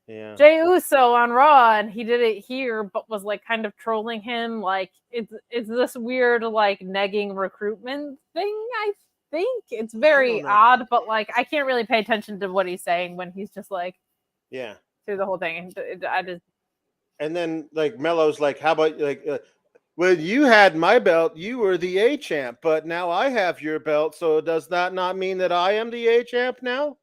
Jey Uso on Raw, and he did it here, but was like kind of trolling him. Like it's this weird like negging recruitment thing. I think it's very odd, but like I can't really pay attention to what he's saying when he's just like through the whole thing. I just. And then like Melo's like, how about like when you had my belt, you were the A champ, but now I have your belt, so does that not mean that I am the A champ now?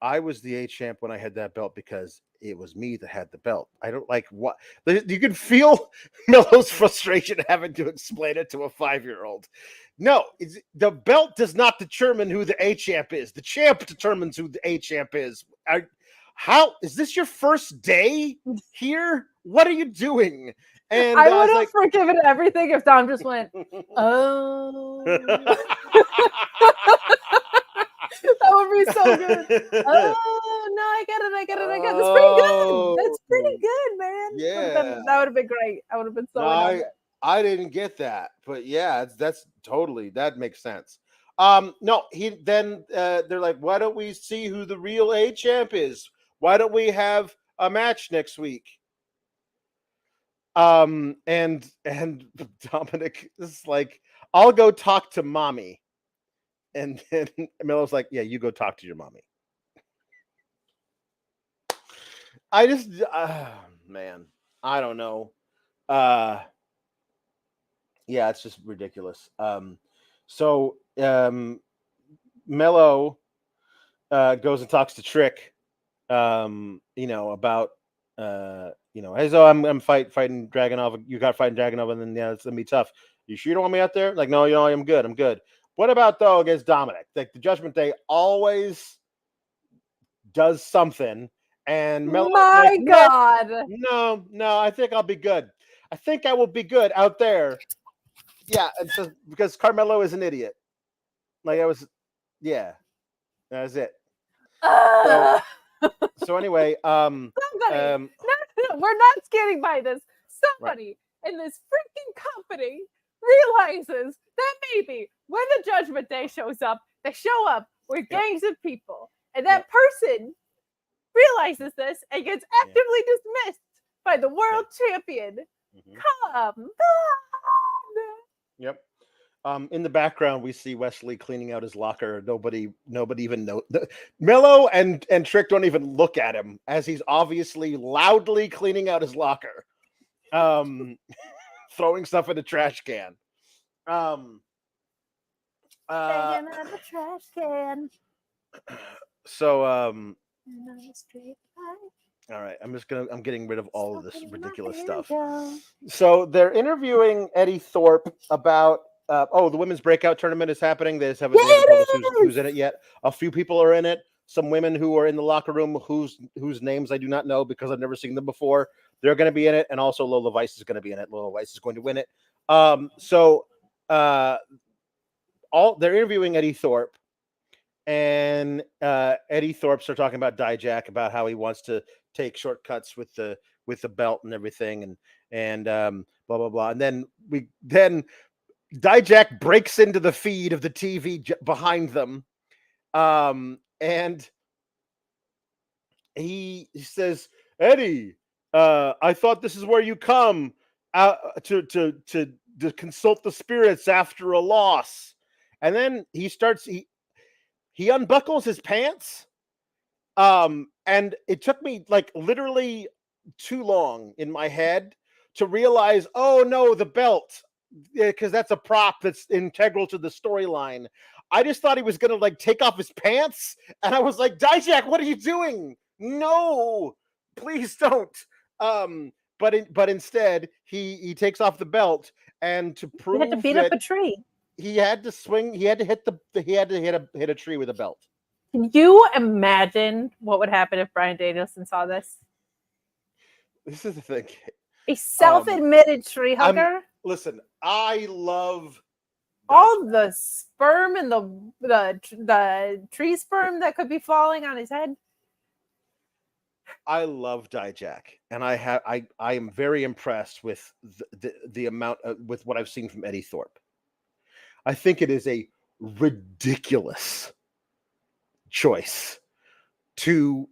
I was the A champ when I had that belt because it was me that had the belt. I don't like what you can feel Melo's frustration having to explain it to a 5-year-old. No, the belt does not determine who the A champ is. The champ determines who the A champ is. How is this your first day here? What are you doing? And I would have forgiven everything if Dom just went, oh. That would be so good. Oh no, I get it. That's pretty good. That's pretty good, man. Yeah, that would have been great. I would have been so. I didn't get that, but yeah, that's totally that makes sense. No, they're like, why don't we see who the real A champ is? Why don't we have a match next week? And Dominic is like, I'll go talk to mommy. And then Melo's like, yeah, you go talk to your mommy. I just, man, I don't know. Yeah, it's just ridiculous. So Melo goes and talks to Trick, about, hey, so I'm fighting Dragunov. You got fighting Dragunov, and then it's gonna be tough. You sure you don't want me out there? Like, no, I'm good. What about though against Dominic? Like the Judgment Day always does something, and Melo, my God, no, I think I'll be good. I think I will be good out there. Yeah, it's just because Carmelo is an idiot. Like I was, yeah, that's it. So anyway, somebody, we're not skating by this. Somebody in this freaking company realizes that maybe when the Judgment Day shows up, they show up with gangs of people, and that person realizes this and gets actively dismissed by the world champion. Come on. Yep. In the background, we see Wesley cleaning out his locker. Nobody even knows. Melo and Trick don't even look at him as he's obviously loudly cleaning out his locker, throwing stuff in the trash can. Taking out the trash can. So, all right, I'm getting rid of all of this ridiculous stuff. So they're interviewing Eddie Thorpe about the women's breakout tournament is happening. They just haven't told us who's in it yet. A few people are in it. Some women who are in the locker room whose names I do not know because I've never seen them before. They're going to be in it, and also Lola Weiss is going to be in it. Lola Weiss is going to win it. They're interviewing Eddie Thorpe, and Eddie Thorpe starts talking about Dijak, about how he wants to take shortcuts with the belt and everything, and blah blah blah. And then Dijak breaks into the feed of the TV behind them, and he says, "Eddie, I thought this is where you come out to consult the spirits after a loss." And then he unbuckles his pants, and it took me like literally too long in my head to realize, oh no, the belt. Because that's a prop that's integral to the storyline. I just thought he was gonna like take off his pants, and I was like, Dijak, what are you doing? No, please don't. But instead, he takes off the belt, and to prove he had to beat up a tree. He had to swing. He had to hit hit a tree with a belt. Can you imagine what would happen if Bryan Danielson saw this? This is the thing. A self-admitted tree hugger. Listen, I love all the sperm and the tree sperm that could be falling on his head. I love Dijak, and I am very impressed with the amount with what I've seen from Eddie Thorpe. I think it is a ridiculous choice to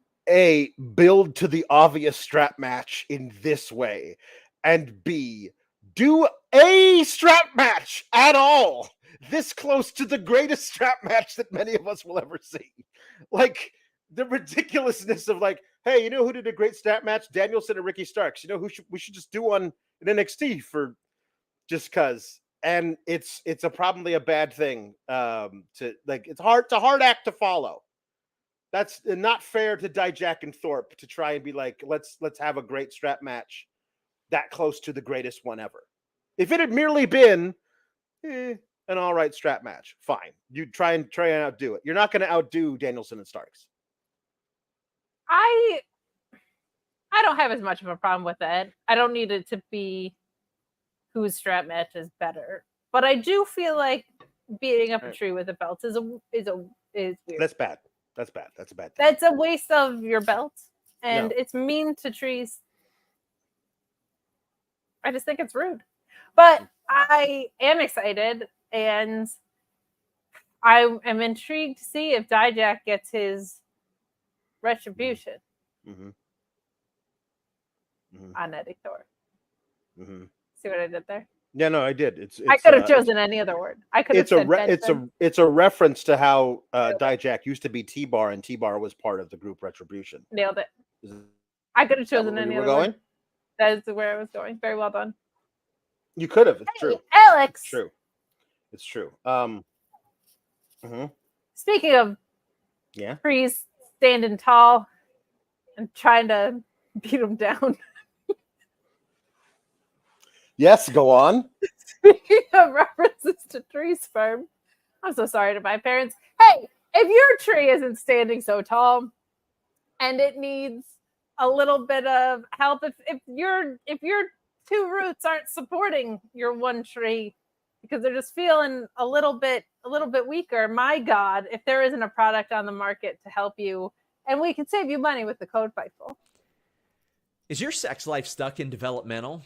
build to the obvious strap match in this way, and B, do a strap match at all this close to the greatest strap match that many of us will ever see. Like, the ridiculousness of like, hey, you know who did a great strap match? Danielson and Ricky Starks. You know who we should just do one in NXT for just cause. And it's probably a bad thing to like. It's a hard act to follow. That's not fair to Dijak and Thorpe to try and be like, let's have a great strap match that close to the greatest one ever. If it had merely been an all right strap match, fine. You try and outdo it. You're not going to outdo Danielson and Starks. I don't have as much of a problem with that. I don't need it to be whose strap match is better, but I do feel like beating up a tree with a belt is weird. That's bad. That's bad. That's a bad thing. That's a waste of your belt, and it's mean to trees. I just think it's rude, but I am excited, and I am intrigued to see if Dijak gets his retribution on Eddie Thorpe. See what I did there? Yeah, no, I did. I could have chosen any other word. I could have said it's a reference to how Dijak used to be T-Bar, and T-Bar was part of the group Retribution. Nailed it. I could have chosen any other word. That is where I was going. Very well done. You could have. It's true. Alex. It's true. It's true. Speaking of trees standing tall and trying to beat them down. Yes, go on. Speaking of references to tree sperm, I'm so sorry to my parents. Hey, if your tree isn't standing so tall and it needs a little bit of help, if your two roots aren't supporting your one tree because they're just feeling a little bit weaker, my God, if there isn't a product on the market to help you, and we can save you money with the code Fightful. Is your sex life stuck in developmental?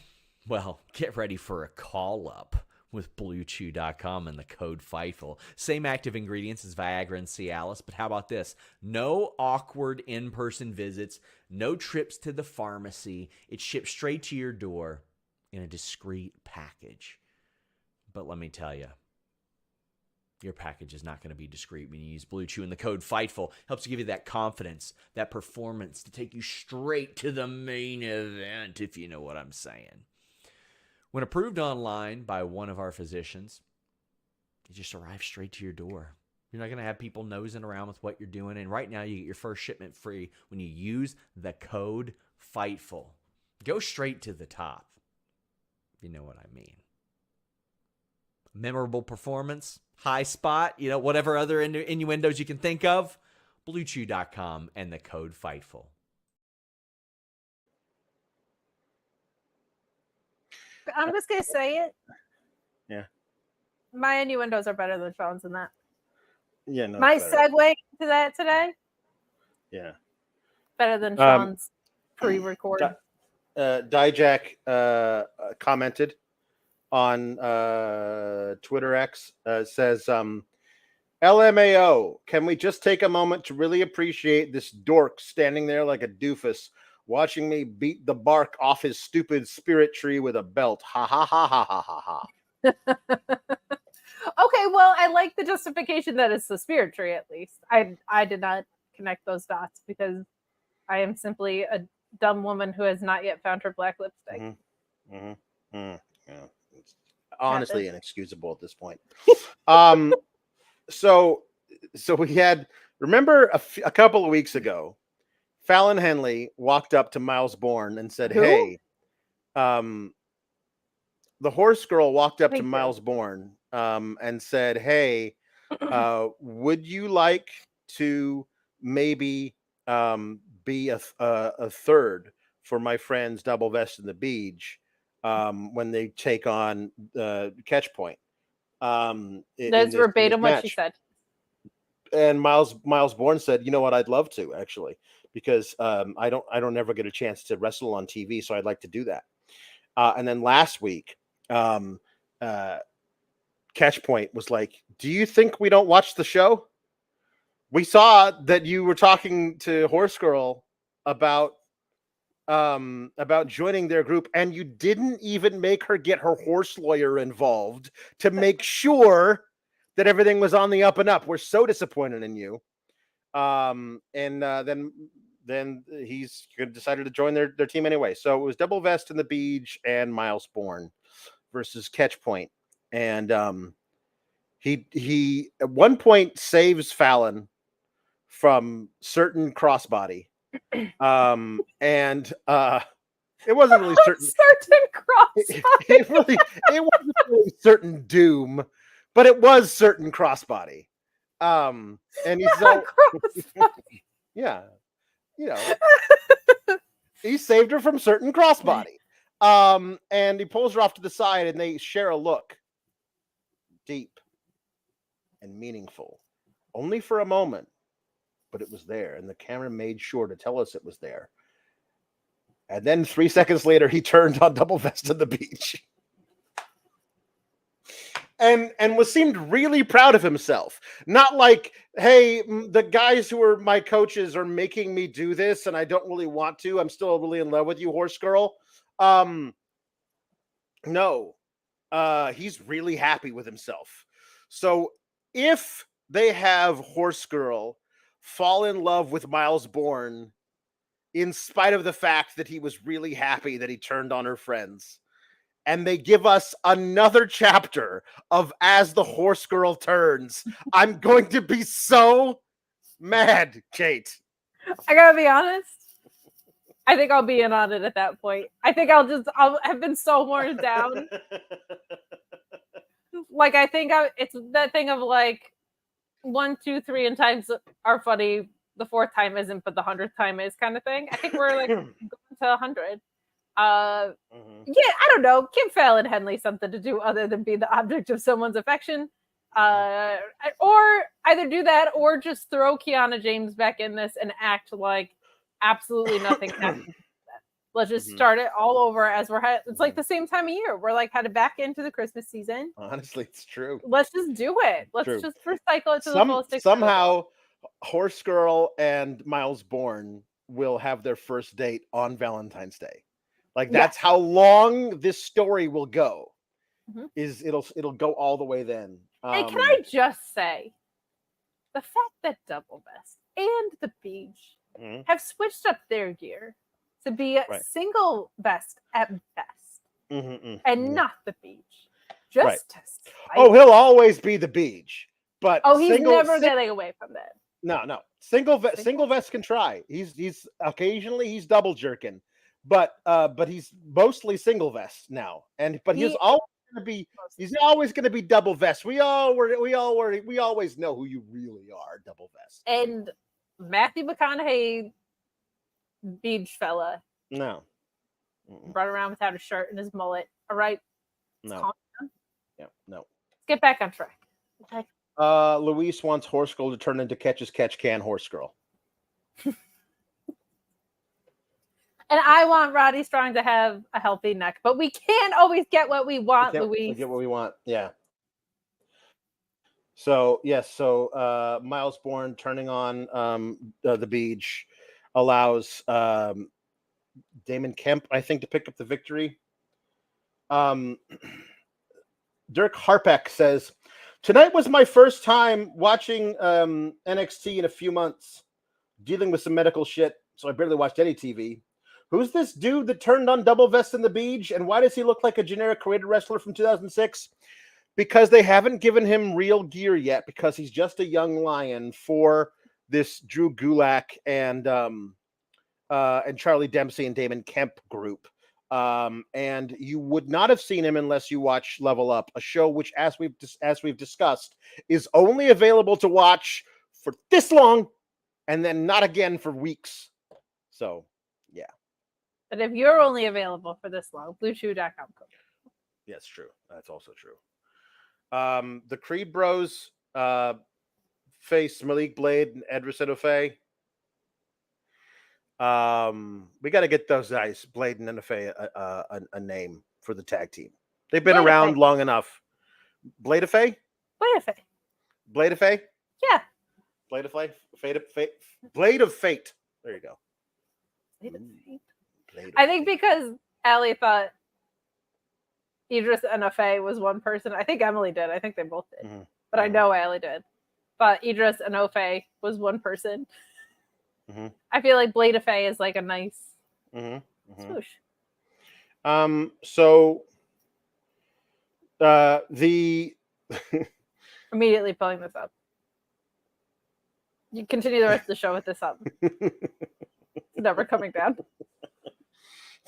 Well, get ready for a call-up with Bluechew.com and the code Fightful. Same active ingredients as Viagra and Cialis, but how about this? No awkward in-person visits, no trips to the pharmacy. It's shipped straight to your door in a discreet package. But let me tell you, your package is not going to be discreet when you use Bluechew, and the code Fightful helps give you that confidence, that performance to take you straight to the main event, if you know what I'm saying. When approved online by one of our physicians, it just arrives straight to your door. You're not going to have people nosing around with what you're doing. And right now, you get your first shipment free when you use the code Fightful. Go straight to the top, if you know what I mean. Memorable performance, high spot, whatever other innuendos you can think of. Bluechew.com and the code Fightful. I'm just going to say it. Yeah. My innuendos are better than Sean's in that. Yeah, no. My segue to that today. Yeah. Better than Sean's pre-record. Dijak commented on Twitter X, says, LMAO, can we just take a moment to really appreciate this dork standing there like a doofus watching me beat the bark off his stupid spirit tree with a belt. Ha ha ha ha ha ha ha. Okay, well, I like the justification that it's the spirit tree, at least. I did not connect those dots because I am simply a dumb woman who has not yet found her black lipstick. Yeah. It's honestly inexcusable at this point. So we had, remember a couple of weeks ago, Fallon Henley walked up to Myles Borne and said, Who? "Hey, the horse girl walked up to Myles Borne and said, "Hey, would you like to maybe be a third for my friends Double Vest and the Beach when they take on Catch Point?" That's verbatim what she said. And Myles Borne said, "You know what? I'd love to, actually, because I don't ever get a chance to wrestle on TV, so I'd like to do that." And then last week, Catch Point was like, "Do you think we don't watch the show? We saw that you were talking to Horse Girl about joining their group, and you didn't even make her get her horse lawyer involved to make sure that everything was on the up and up. We're so disappointed in you." And then he's decided to join their team anyway. So it was Double Vest and the Beach and Myles Borne versus Catch Point. And he at one point saves Fallon from certain crossbody. And it wasn't really certain crossbody. It wasn't really certain doom, but it was certain crossbody. And he's yeah, you know, he saved her from certain crossbody. And he pulls her off to the side and they share a look, deep and meaningful, only for a moment, but it was there. And the camera made sure to tell us it was there. And then 3 seconds later, he turned on Double Vest and the Beach. And seemed really proud of himself. Not like, hey, the guys who are my coaches are making me do this and I don't really want to. I'm still really in love with you, Horse Girl. No. He's really happy with himself. So if they have Horse Girl fall in love with Myles Borne, in spite of the fact that he was really happy that he turned on her friends, and they give us another chapter of As the Horse Girl Turns, I'm going to be so mad, Kate. I gotta be honest. I think I'll be in on it at that point. I think I'll have been so worn down. Like, I think it's that thing of like 1, 2, 3 and times are funny. The 4th time isn't, but the 100th time is, kind of thing. I think we're like going to 100. Yeah, I don't know. Give Fallon Henley something to do other than be the object of someone's affection. Or either do that or just throw Kiana James back in this and act like absolutely nothing happened. Let's just start it all over as it's like the same time of year. We're like headed back into the Christmas season. Honestly, it's true. Let's just do it. Let's just recycle it to the fullest extent. Somehow, Horse Girl and Myles Borne will have their first date on Valentine's Day. Like, that's how long this story will go. Is it'll go all the way then. And can I just say, the fact that Double Vest and the Beach have switched up their gear to be single vest at best, and not the Beach. Just to he'll always be the Beach, but he's never getting away from that. No. Single vest can try. He's occasionally he's double jerking, but he's mostly single vest now. But he's always gonna be double vest. We always know who you really are, Double Vest. And Matthew McConaughey, Beach fella, no, run around without a shirt and his mullet. All right, no, yeah, no. Let's get back on track. Okay. Luis wants Horse Girl to turn into Catch Can Horse Girl. And I want Roddy Strong to have a healthy neck, but we can't always get what we want, Luis. Get what we want, yeah. So yes, Myles Borne turning on the Beach allows Damon Kemp, I think, to pick up the victory. Dirk Harpeck says, tonight was my first time watching NXT in a few months, dealing with some medical shit, so I barely watched any TV. Who's this dude that turned on Double Vest in the Beach, and why does he look like a generic created wrestler from 2006? Because they haven't given him real gear yet, because he's just a young lion for this Drew Gulak and Charlie Dempsey and Damon Kemp group. And you would not have seen him unless you watch Level Up, a show which, as we've discussed, is only available to watch for this long, and then not again for weeks. So, yeah. But if you're only available for this long, Bluechew.com code. Yes, true. That's also true. The Creed Bros face Malik Blade and Edris Enofe. We got to get those guys, Blade and Enofe, a name for the tag team. They've been around long enough. Blade of Fate? Blade of Fate? Yeah. Blade of Fate? Blade of Fate. There you go. Blade of Fate. I think because Allie thought Edris and Enofe was one person. I think Emily did. I think they both did. Mm-hmm. But I know Allie did. But Edris and Enofe was one person. Mm-hmm. I feel like Blade of Fate is like a nice swoosh. So the immediately pulling this up. You continue the rest of the show with this up. It's never coming down.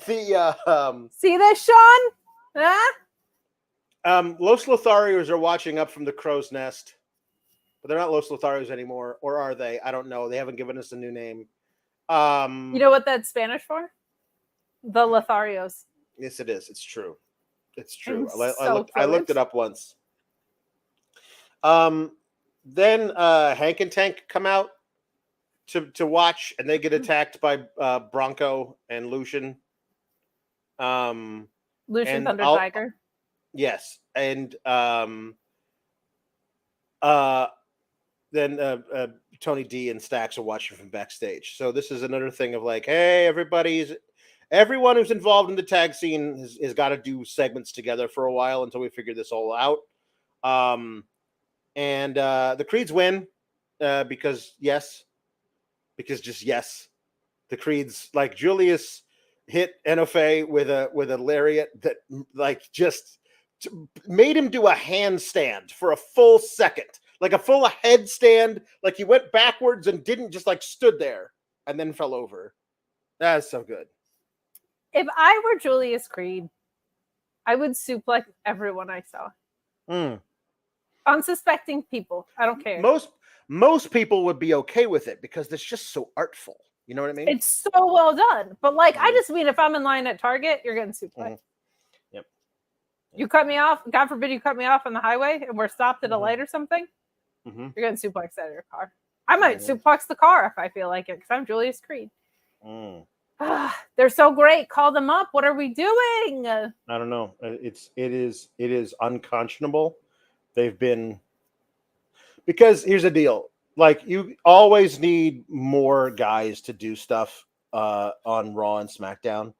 The see this, Sean? Huh? Los Lotharios are watching up from the crow's nest, but they're not Los Lotharios anymore, or are they? I don't know. They haven't given us a new name. You know what that's Spanish for? The Lotharios. Yes, it is. It's true. It's true. I looked it up once. Then Hank and Tank come out to watch, and they get attacked by Bronco and Lucian. Lucian Thunder Tiger. Yes, and then Tony D and Stax are watching from backstage. So this is another thing of like, hey, everyone who's involved in the tag scene has got to do segments together for a while until we figure this all out. And the Creeds win because just yes, the Creeds, like, Julius hit Enofe with a lariat that like just made him do a handstand for a full second, like a full headstand, like he went backwards and didn't just like stood there and then fell over. That's so good. If I were Julius Creed, I would suplex everyone I saw. Unsuspecting people. I don't care. Most people would be okay with it because it's just so artful. You know what I mean? It's so well done. But like, I just mean if I'm in line at Target, you're getting suplex. Yep. You cut me off. God forbid you cut me off on the highway and we're stopped at a light or something. You're getting suplexed out of your car. I might suplex the car if I feel like it because I'm Julius Creed. They're so great. Call them up. What are we doing? I don't know. It is unconscionable. They've been, because here's the deal. Like, you always need more guys to do stuff on Raw and SmackDown.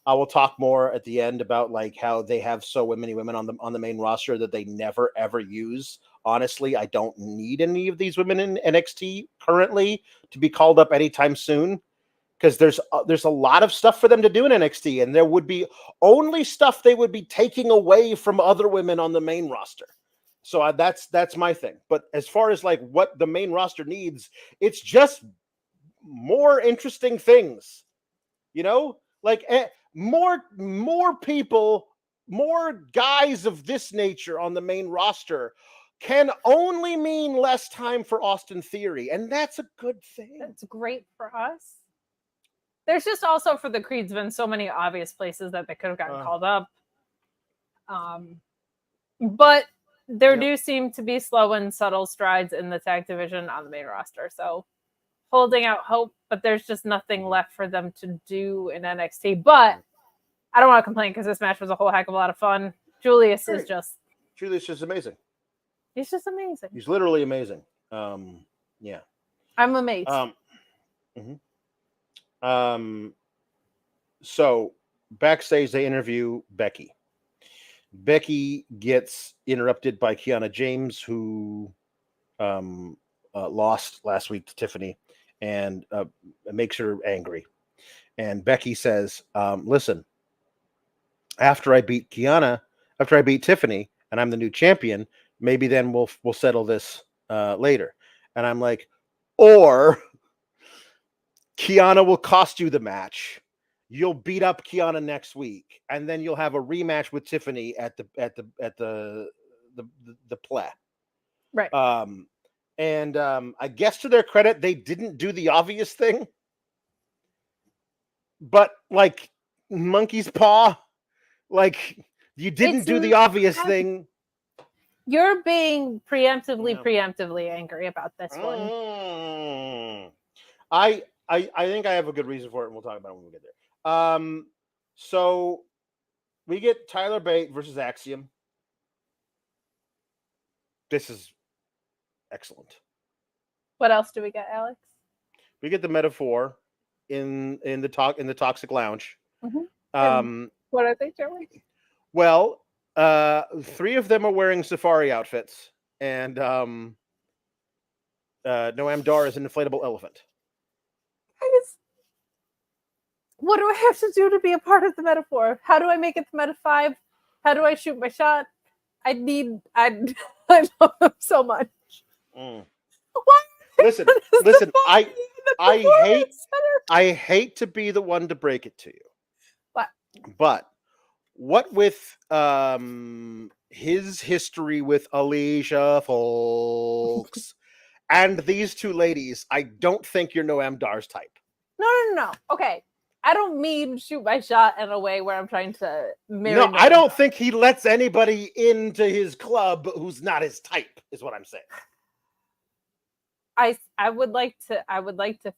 I will talk more at the end about like how they have so many women on the main roster that they never ever use. Honestly, I don't need any of these women in NXT currently to be called up anytime soon, because there's a lot of stuff for them to do in NXT, and there would be only stuff they would be taking away from other women on the main roster. So that's my thing. But as far as like what the main roster needs, it's just more interesting things, you know, like more people, more guys of this nature on the main roster can only mean less time for Austin Theory. And that's a good thing. That's great for us. There's just also for the Creeds been so many obvious places that they could have gotten called up. But there do seem to be slow and subtle strides in the tag division on the main roster. So holding out hope, but there's just nothing left for them to do in NXT. But I don't want to complain because this match was a whole heck of a lot of fun. Julius is amazing. He's just amazing. He's literally amazing. Yeah. I'm amazed. So backstage they interview Becky. Becky gets interrupted by Kiana James, who lost last week to Tiffany, and makes her angry. And Becky says, listen, after I beat Tiffany and I'm the new champion, maybe then we'll settle this later. And I'm like, or Kiana will cost you the match you'll beat up Kiana next week, and then you'll have a rematch with Tiffany at the play. Right. And I guess to their credit, they didn't do the obvious thing. But like monkey's paw, like you didn't do the obvious thing. You're being preemptively angry about this one. I think I have a good reason for it, and we'll talk about it when we get there. So we get Tyler Bate versus Axiom. This is excellent. What else do we get, Alex? We get the metaphor in the toxic lounge. Mm-hmm. What are they doing? Well, 3 of them are wearing safari outfits, and Noam Dar is an inflatable elephant. What do I have to do to be a part of the metaphor? How do I make it to meta 5? How do I shoot my shot? I love them so much. Listen. I hate to be the one to break it to you. But what with his history with Alicia folks and these 2 ladies, I don't think you're Noam Dar's type. No. Okay. I don't mean shoot my shot in a way where I'm trying to marry. No, I don't think he lets anybody into his club who's not his type, is what I'm saying. I would like to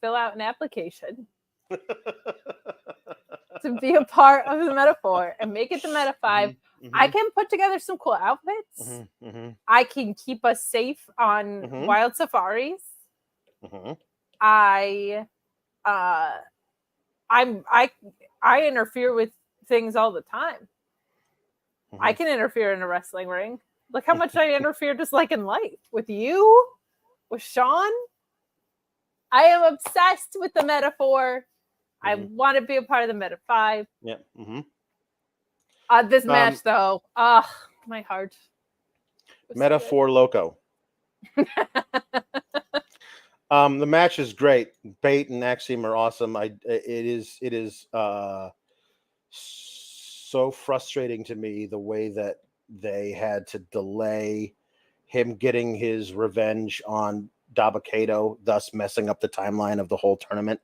fill out an application to be a part of the metaphor and make it to meta 5. Mm-hmm. I can put together some cool outfits. Mm-hmm. I can keep us safe on wild safaris. Mm-hmm. I interfere with things all the time. Mm-hmm. I can interfere in a wrestling ring. Look how much I interfere just like in life. With you, with Sean. I am obsessed with the metaphor. I want to be a part of the meta 5. Yeah. This match, though, my heart. Metaphor loco. The match is great. Bate and Axiom are awesome. It is so frustrating to me the way that they had to delay him getting his revenge on Dabakato, thus messing up the timeline of the whole tournament.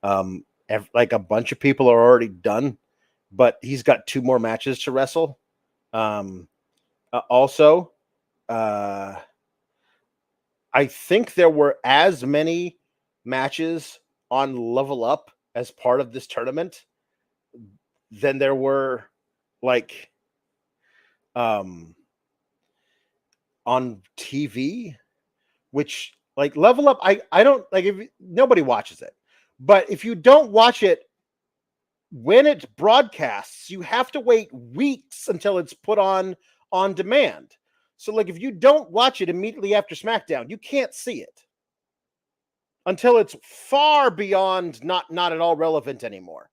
Like a bunch of people are already done, but he's got 2 more matches to wrestle. Also, I think there were as many matches on Level Up as part of this tournament than there were like on TV, which like Level Up, I don't like if nobody watches it, but if you don't watch it when it broadcasts, you have to wait weeks until it's put on demand. So like if you don't watch it immediately after SmackDown, you can't see it until it's far beyond not at all relevant anymore.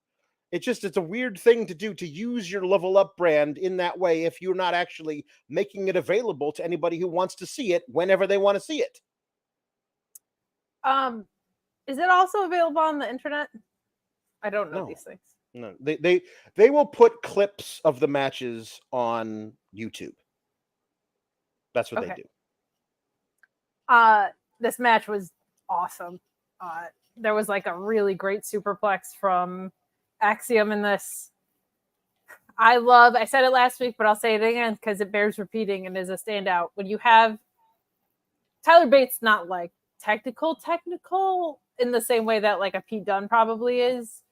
It's a weird thing to do, to use your Level Up brand in that way if you're not actually making it available to anybody who wants to see it whenever they want to see it. Is it also available on the internet? I don't know these things. No, they will put clips of the matches on YouTube. That's what they do. This match was awesome. There was like a really great superplex from Axiom in this. I said it last week, but I'll say it again because it bears repeating and is a standout. When you have Tyler Bates, not like technical in the same way that like a Pete Dunne probably is,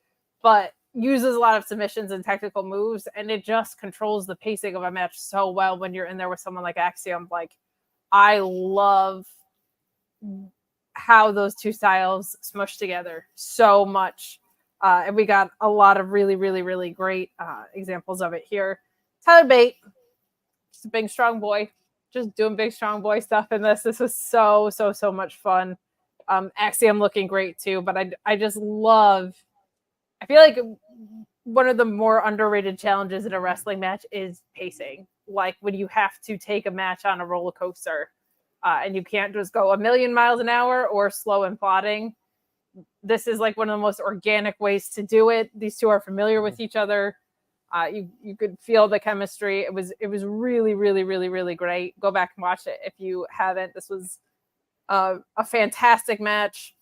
but uses a lot of submissions and technical moves, and it just controls the pacing of a match so well when you're in there with someone like Axiom. Like, I love how those 2 styles smush together so much. And we got a lot of really, really, really great examples of it here. Tyler Bate, just a big, strong boy, just doing big, strong boy stuff in this. This was so much fun. Axiom looking great too, but I just love, I feel like one of the more underrated challenges in a wrestling match is pacing. Like when you have to take a match on a roller coaster and you can't just go a million miles an hour or slow and plodding. this is like one of the most organic ways to do it. These two are familiar with each other. You could feel the chemistry. It was really, really, really, really great. Go back and watch it if you haven't. This was a fantastic match.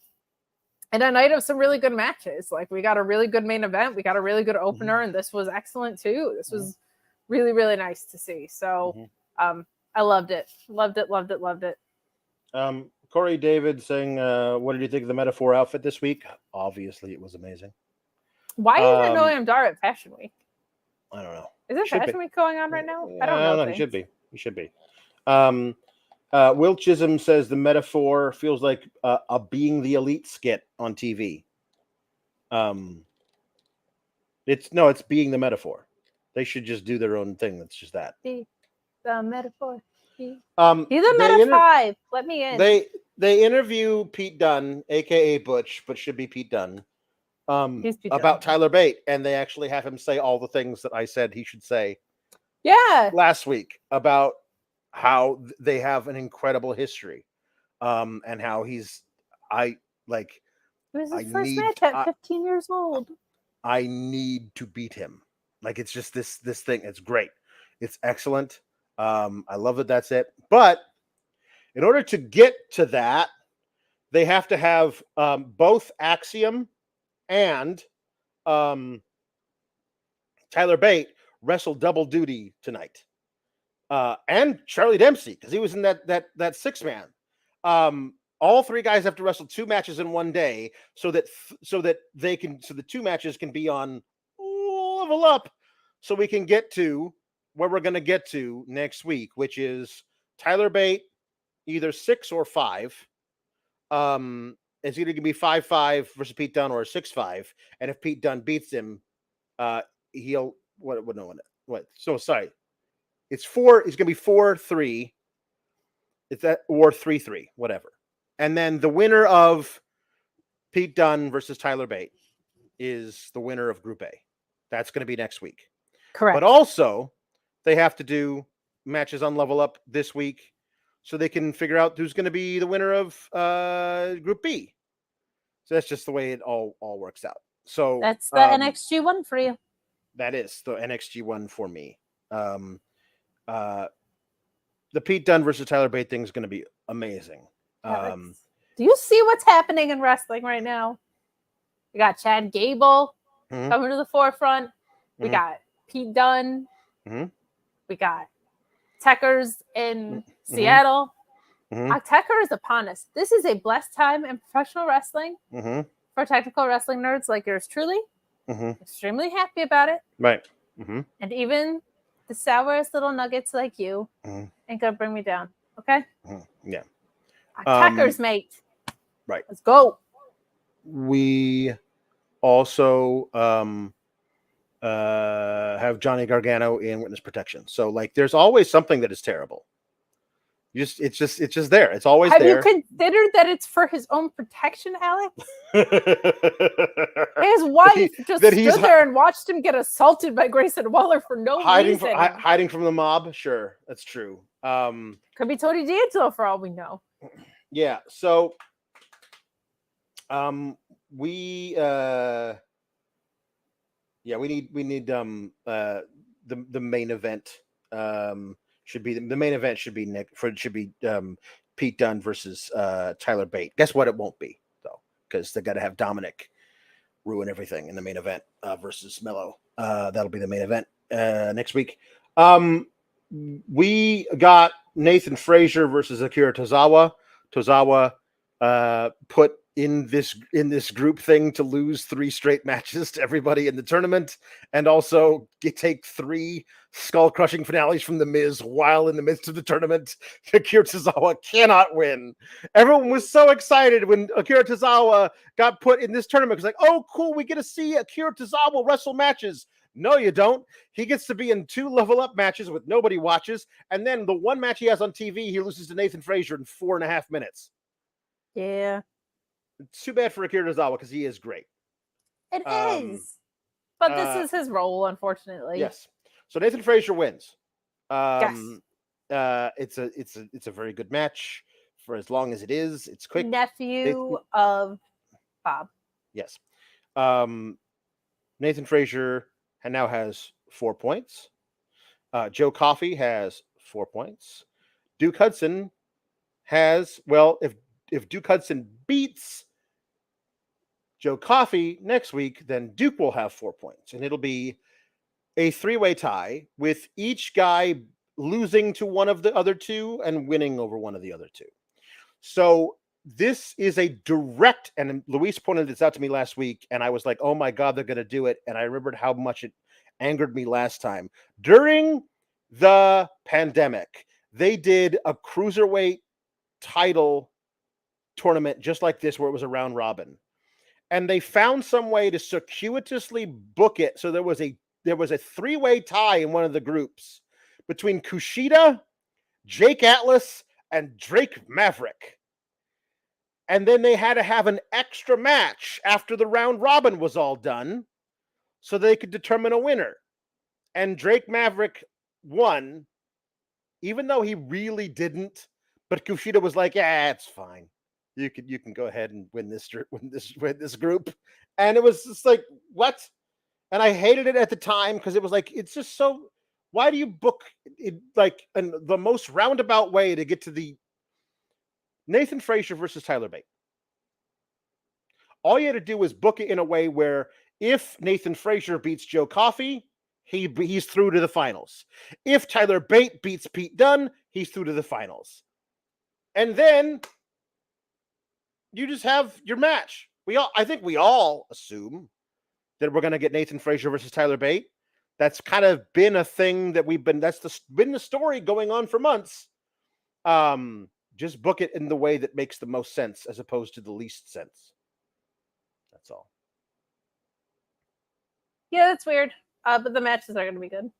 And a night of some really good matches. Like, we got a really good main event. We got a really good opener, and this was excellent too. This was really, really nice to see. So I loved it. Loved it, loved it, loved it. Corey David saying, what did you think of the Metaphor outfit this week? Obviously, it was amazing. Why isn't Noam Dar at Fashion Week? I don't know. Is it Fashion Week going on right now? I don't know. He should be. He should be. Will Chisholm says the Metaphor feels like a Being the Elite skit on TV. It's Being the Metaphor. They should just do their own thing. That's just that. The Metaphor. He's a Meta 5. Let me in. They interview Pete Dunne, aka Butch, but should be Pete Dunne, about Tyler Bate, and they actually have him say all the things that I said he should say. Yeah. Last week about how they have an incredible history, and how It was his first match at 15 years old. I need to beat him. Like, it's just this thing. It's great. It's excellent. I love that that's it. But in order to get to that, they have to have both Axiom and Tyler Bate wrestle double duty tonight. And Charlie Dempsey, because he was in that 6-man. All three guys have to wrestle 2 matches in one day, so that the 2 matches can be on Level Up, so we can get to where we're going to get to next week, which is Tyler Bate, either 6 or 5. It's either going to be 5-5 versus Pete Dunne or 6-5, and if Pete Dunne beats him, he'll what? So sorry, it's 4. It's going to be 4-3. It's that or 3-3, whatever. And then the winner of Pete Dunne versus Tyler Bate is the winner of Group A. That's going to be next week. Correct. But also, they have to do matches on Level Up this week so they can figure out who's going to be the winner of Group B. So that's just the way it all works out. So that's the NXT one for you. That is the NXT one for me. The Pete Dunne versus Tyler Bate thing is going to be amazing. Do you see what's happening in wrestling right now? We got Chad Gable coming to the forefront. We got Pete Dunne. We got Techers in Seattle. October is upon us. This is a blessed time in professional wrestling for technical wrestling nerds like yours truly. Extremely happy about it. Right. And even the sourest little nuggets like you ain't gonna bring me down. Okay? Yeah. Techers, mate. Right. Let's go. We also have Johnny Gargano in witness protection. So, like, there's always something that is terrible. It's just there. It's always there. Have you considered that it's for his own protection, Alex? His wife just stood there and watched him get assaulted by Grayson Waller for no reason. Hiding from the mob? Sure, that's true. Could be Tony D'Angelo for all we know. Yeah, so we need the main event should be the main event should be Pete Dunne versus Tyler Bate. Guess what? It won't be though, because they got to have Dominic ruin everything in the main event versus Mello. That'll be the main event next week. We got Nathan Frazer versus Akira Tozawa. Tozawa put in this group thing to lose 3 straight matches to everybody in the tournament, and also take 3 skull-crushing finales from The Miz while in the midst of the tournament. Akira Tozawa cannot win. Everyone was so excited when Akira Tozawa got put in this tournament. It's like, oh, cool, we get to see Akira Tozawa wrestle matches. No, you don't. He gets to be in 2 level up matches with nobody watches, and then the one match he has on TV, he loses to Nathan Frazer in 4.5 minutes. Yeah. It's too bad for Akira Tozawa because he is great. It is. But this is his role, unfortunately. Yes. So Nathan Frazer wins. Yes. It's a very good match for as long as it is. It's quick. Nephew of Bob. Yes. Nathan Frazer now has 4 points. Joe Coffey has 4 points. Duke Hudson has, well, if Duke Hudson beats Joe Coffey next week, then Duke will have 4 points. And it'll be a 3-way tie with each guy losing to one of the other two and winning over one of the other two. So this is a direct, and Luis pointed this out to me last week, and I was like, oh my God, they're going to do it. And I remembered how much it angered me last time. During the pandemic, they did a cruiserweight title tournament just like this, where it was a round robin. And they found some way to circuitously book it. So there was a 3-way tie in one of the groups between Kushida, Jake Atlas, and Drake Maverick. And then they had to have an extra match after the round robin was all done so they could determine a winner. And Drake Maverick won, even though he really didn't. But Kushida was like, yeah, it's fine. You can go ahead and win this group. And it was just like, what? And I hated it at the time because it was like, it's just so, why do you book it like in the most roundabout way to get to the Nathan Frazer versus Tyler Bate? All you had to do was book it in a way where if Nathan Frazer beats Joe Coffey, he's through to the finals. If Tyler Bate beats Pete Dunne, he's through to the finals. And then you just have your match. I think we all assume that we're going to get Nathan Frazer versus Tyler Bate. That's kind of been a thing that been the story going on for months. Just book it in the way that makes the most sense as opposed to the least sense. That's all. Yeah, that's weird. But the matches are going to be good.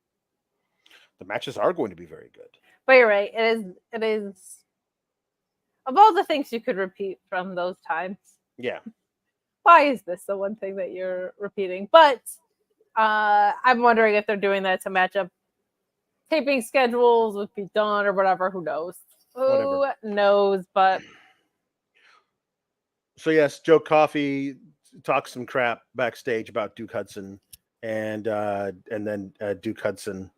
The matches are going to be very good. But you're right. It is of all the things you could repeat from those times. Yeah. Why is this the one thing that you're repeating? But I'm wondering if they're doing that to match up taping schedules with Pete Dunne or whatever. Who knows? Who knows? But so yes, Joe Coffey talks some crap backstage about Duke Hudson, and then Duke Hudson.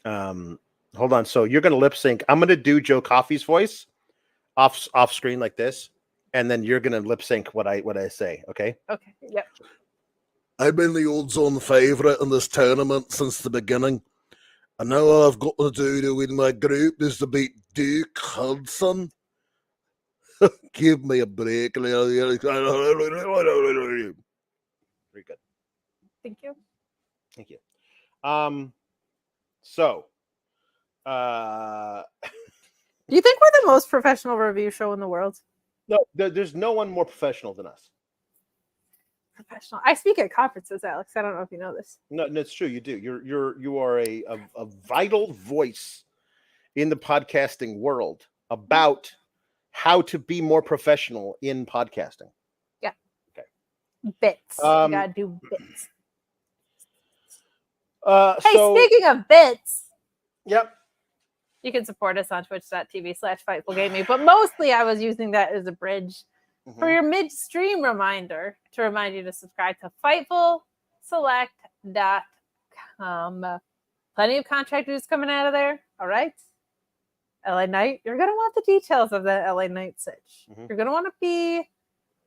Hold on. So you're going to lip sync. I'm going to do Joe Coffey's voice off screen like this, and then you're going to lip sync what I say. Okay. Okay. Yep. I've been the odds-on favourite in this tournament since the beginning. And now all I've got to do to win my group is to beat Duke Hudson. Give me a break. Very good. Thank you. Thank you. So, do you think we're the most professional review show in the world? No, there's no one more professional than us. Professional. I speak at conferences, Alex. I don't know if you know this. No, it's true. You do. You are a vital voice in the podcasting world about how to be more professional in podcasting. Yeah. Okay. Bits. You gotta do bits. Hey, speaking of bits. Yep. You can support us on twitch.tv/FightfulGaming, but mostly I was using that as a bridge for your midstream reminder to remind you to subscribe to FightfulSelect.com. Plenty of contract news coming out of there. All right. LA Knight, you're going to want the details of that LA Knight sitch. You're going to want to be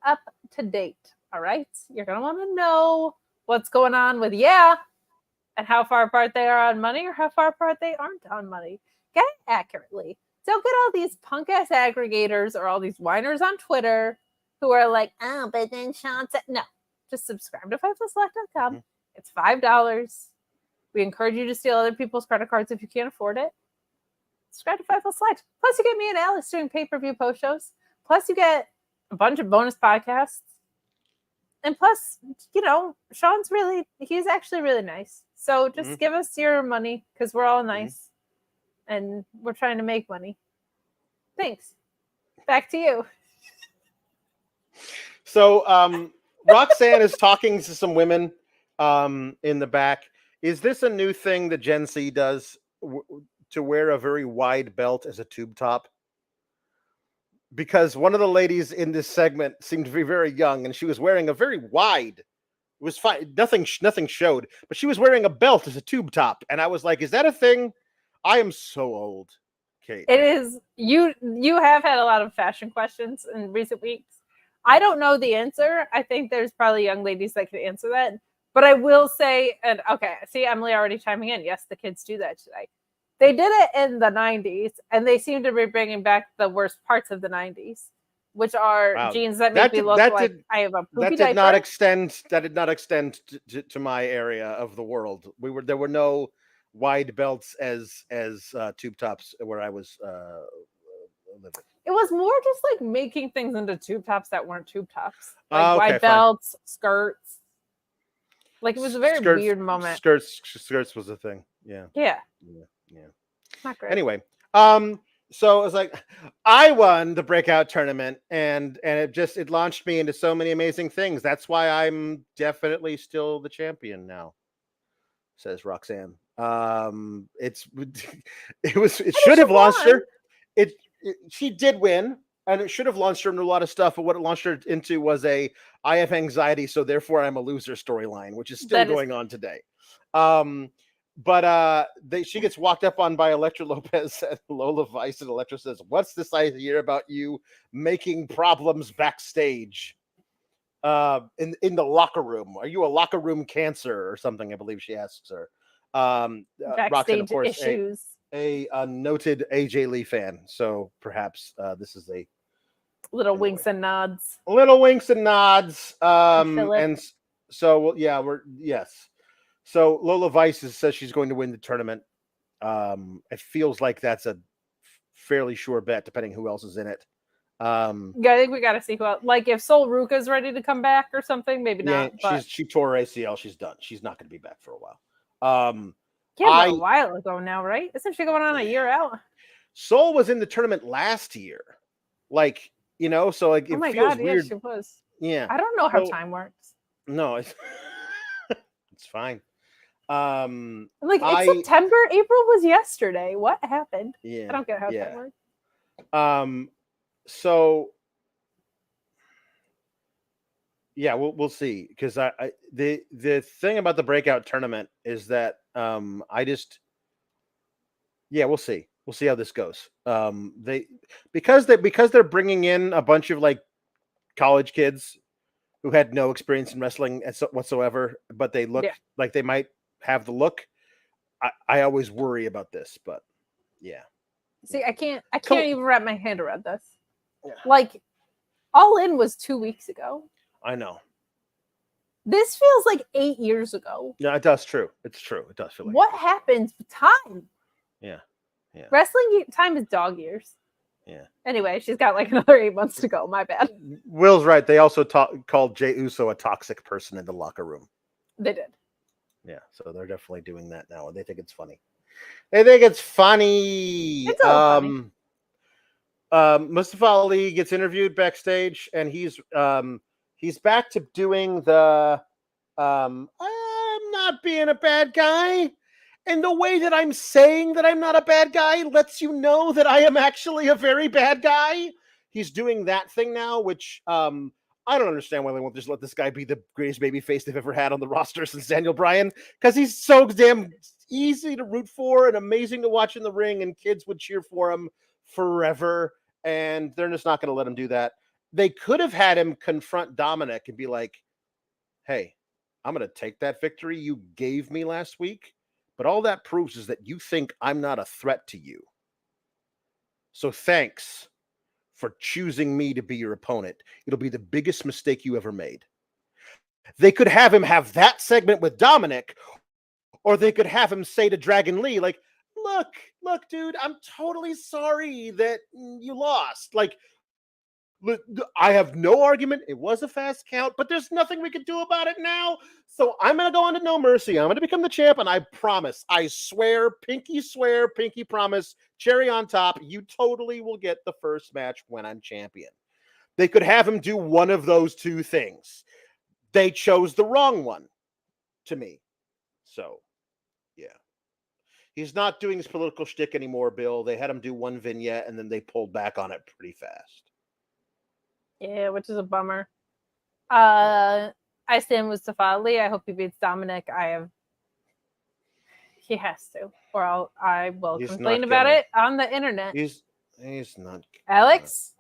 up to date. All right. You're going to want to know what's going on with and how far apart they are on money or how far apart they aren't on money. Get it accurately. Don't get all these punk ass aggregators or all these whiners on Twitter who are like, oh, but then Sean said, no, just subscribe to FightfulSelect.com. It's $5. We encourage you to steal other people's credit cards if you can't afford it. Subscribe to Fightful Select. Plus, you get me and Alex doing pay-per-view post shows. Plus, you get a bunch of bonus podcasts. And plus, Sean's he's actually really nice. So just give us your money because we're all nice. And we're trying to make money. Thanks. Back to you. So Roxanne is talking to some women in the back. Is this a new thing that Gen Z does to wear a very wide belt as a tube top? because one of the ladies in this segment seemed to be very young, and she was wearing a very wide. It was fine. Nothing showed, but she was wearing a belt as a tube top, and I was like, "Is that a thing?" I am so old, Kate. It is. You have had a lot of fashion questions in recent weeks. I don't know the answer. I think there's probably young ladies that could answer that. But I will say, and okay, see, Emily already chiming in. Yes, the kids do that today. They did it in the 90s, and they seem to be bringing back the worst parts of the 90s, which are jeans that make me look like I have a poopy diaper. That did not extend to my area of the world. There were no wide belts as tube tops where I was living. It was more just like making things into tube tops that weren't tube tops, like wide belts, skirts. Like it was a very weird moment. Skirts was a thing. Yeah. Not great. Anyway, so it was like I won the breakout tournament, and it launched me into so many amazing things. That's why I'm definitely still the champion now, says Roxanne. It should have launched her. She did win, and it should have launched her into a lot of stuff. But what it launched her into was I have anxiety, so therefore I'm a loser storyline, which is still going on today. But she gets walked up on by Elektra Lopez and Lola Vice, and Elektra says, "What's this I hear about you making problems backstage? In the locker room? Are you a locker room cancer or something?" I believe she asks her. Backstage Roxanne, of course, issues. A noted AJ Lee fan, so perhaps this is a little winks and nods. Little winks and nods. And so yes. So Lola Vice says she's going to win the tournament. It feels like that's a fairly sure bet, depending who else is in it. I think we got to see who else. Like if Sol Ruka's ready to come back or something, maybe not. But she tore her ACL. She's done. She's not going to be back for a while. A while ago now, right? Isn't she going on a year out? Sol was in the tournament last year. Like, so like it feels weird. Yeah, she was. Yeah. I don't know how time works. No, it's fine. It's September. April was yesterday. What happened? Yeah. I don't get how time works. So yeah, we'll see, because the thing about the breakout tournament is that we'll see. We'll see how this goes. Because they're bringing in a bunch of like college kids who had no experience in wrestling whatsoever, but they look like they might have the look. I always worry about this, but yeah. See, I can't even wrap my head around this. Yeah. Like, All In was 2 weeks ago. I know. This feels like 8 years ago. Yeah, it does. True. It's true. It does feel like. What happens with time? Yeah. Wrestling time is dog years. Yeah. Anyway, she's got like another 8 months to go. My bad. Will's right. They also called Jey Uso a toxic person in the locker room. They did. Yeah. So they're definitely doing that now, and they think it's funny. It's funny. Mustafa Ali gets interviewed backstage, and he's back to doing the I'm not being a bad guy. And the way that I'm saying that I'm not a bad guy lets you know that I am actually a very bad guy. He's doing that thing now, which I don't understand why they won't just let this guy be the greatest babyface they've ever had on the roster since Daniel Bryan, because he's so damn easy to root for and amazing to watch in the ring, and kids would cheer for him forever, and they're just not going to let him do that. They could have had him confront Dominic and be like, "Hey, I'm going to take that victory you gave me last week, but all that proves is that you think I'm not a threat to you. So thanks for choosing me to be your opponent. It'll be the biggest mistake you ever made." They could have him have that segment with Dominic, or they could have him say to Dragon Lee, like, look, dude, I'm totally sorry that you lost. Like, I have no argument. It was a fast count, but there's nothing we can do about it now. So I'm going to go on to No Mercy. I'm going to become the champ, and I promise, I swear, pinky promise, cherry on top, you totally will get the first match when I'm champion. They could have him do one of those two things. They chose the wrong one, to me. So, yeah. He's not doing his political shtick anymore, Bill. They had him do one vignette, and then they pulled back on it pretty fast. Yeah, which is a bummer. I stand with Mustafa Ali. I hope he beats Dominic. He has to, or I will complain about it on the internet. He's not. Alex?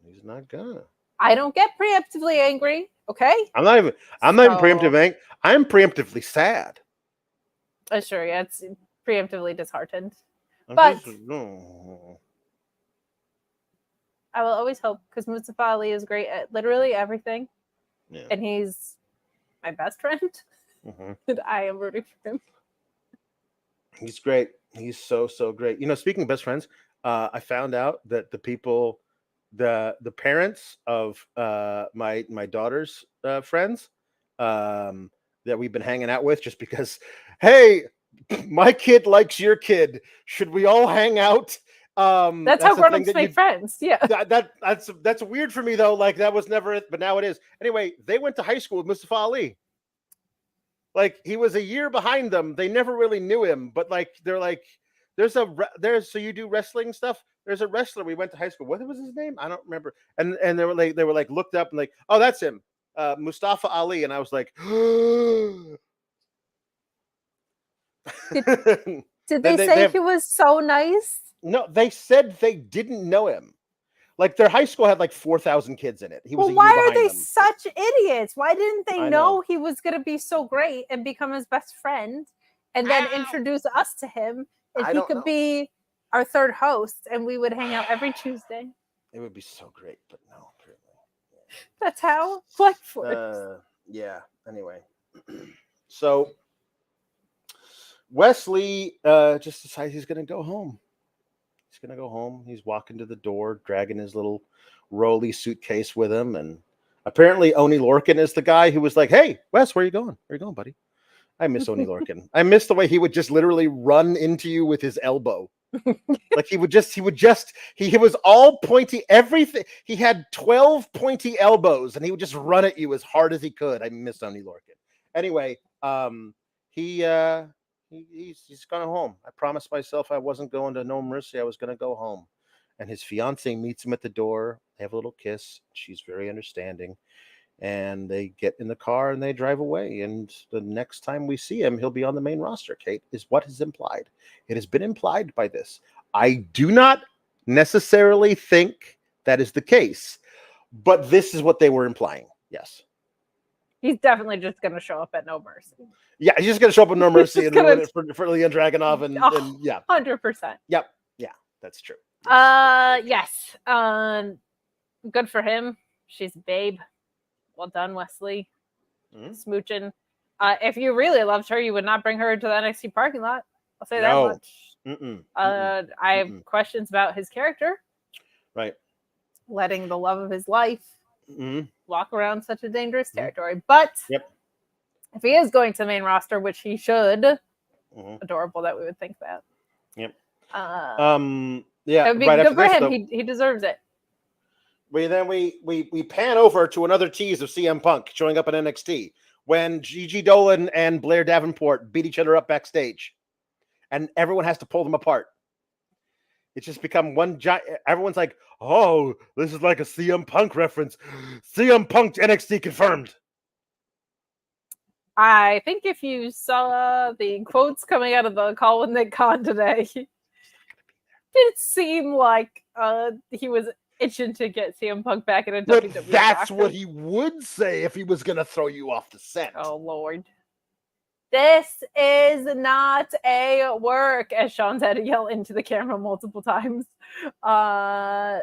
He's not gonna. I don't get preemptively angry, okay? I'm not even preemptively angry. I'm preemptively sad. Sure, yeah, it's preemptively disheartened. But I will always hope, because Mustafa Ali is great at literally everything. Yeah. And he's my best friend. And I am rooting for him. He's great. He's so great. Speaking of best friends, I found out that the people, the parents of my daughter's friends that we've been hanging out with, just because, hey, my kid likes your kid. Should we all hang out? That's how grown-ups make friends. Yeah. That's weird for me though. Like that was never it, but now it is. Anyway, they went to high school with Mustafa Ali. Like he was a year behind them. They never really knew him, but like they're like, so you do wrestling stuff. There's a wrestler we went to high school. What was his name? I don't remember. And they were like looked up and like, oh, that's him, Mustafa Ali. And I was like, did they say he was so nice? No, they said they didn't know him. Like their high school had like 4,000 kids in it. He was. Well, why are they such idiots? Why didn't they know he was going to be so great and become his best friend, and then introduce us to him, and he could be our third host, and we would hang out every Tuesday? It would be so great, but no, apparently. That's how life works. Yeah. Anyway, so Wesley just decides he's going to go home. He's going to go home. He's walking to the door, dragging his little rolly suitcase with him. And apparently Oni Lorcan is the guy who was like, hey, Wes, where are you going? Where are you going, buddy? I miss Oni Lorcan. I miss the way he would just literally run into you with his elbow. Like he was all pointy, everything. He had 12 pointy elbows and he would just run at you as hard as he could. I miss Oni Lorcan. Anyway, he's gone home. I promised myself I wasn't going to No Mercy. I was going to go home. And his fiance meets him at the door. They have a little kiss. She's very understanding. And they get in the car and they drive away. And the next time we see him, he'll be on the main roster, Kate, is what is implied. It has been implied by this. I do not necessarily think that is the case, but this is what they were implying. Yes. He's definitely just going to show up at No Mercy. Yeah, he's just going to show up at No Mercy and ruin it for Ilja Dragunov and yeah. 100%. Yep. Yeah, that's true. Yes. Good for him. She's a babe. Well done, Wesley. Smooching. If you really loved her, you would not bring her into the NXT parking lot. I'll say that much. I have questions about his character. Right. Letting the love of his life walk around such a dangerous territory. But if he is going to the main roster, which he should, adorable that we would think that. Yep. It would be good for him. He deserves it. We pan over to another tease of CM Punk showing up at NXT when Gigi Dolan and Blair Davenport beat each other up backstage, and everyone has to pull them apart. It's just become one giant. Everyone's like, "Oh, this is like a CM Punk reference." CM Punk to NXT confirmed. I think if you saw the quotes coming out of the call with Nick Khan today, it seemed like he was itching to get CM Punk back in a WWE. That's what he would say if he was going to throw you off the set. Oh, Lord. This is not a work, as Sean's had to yell into the camera multiple times. Yeah,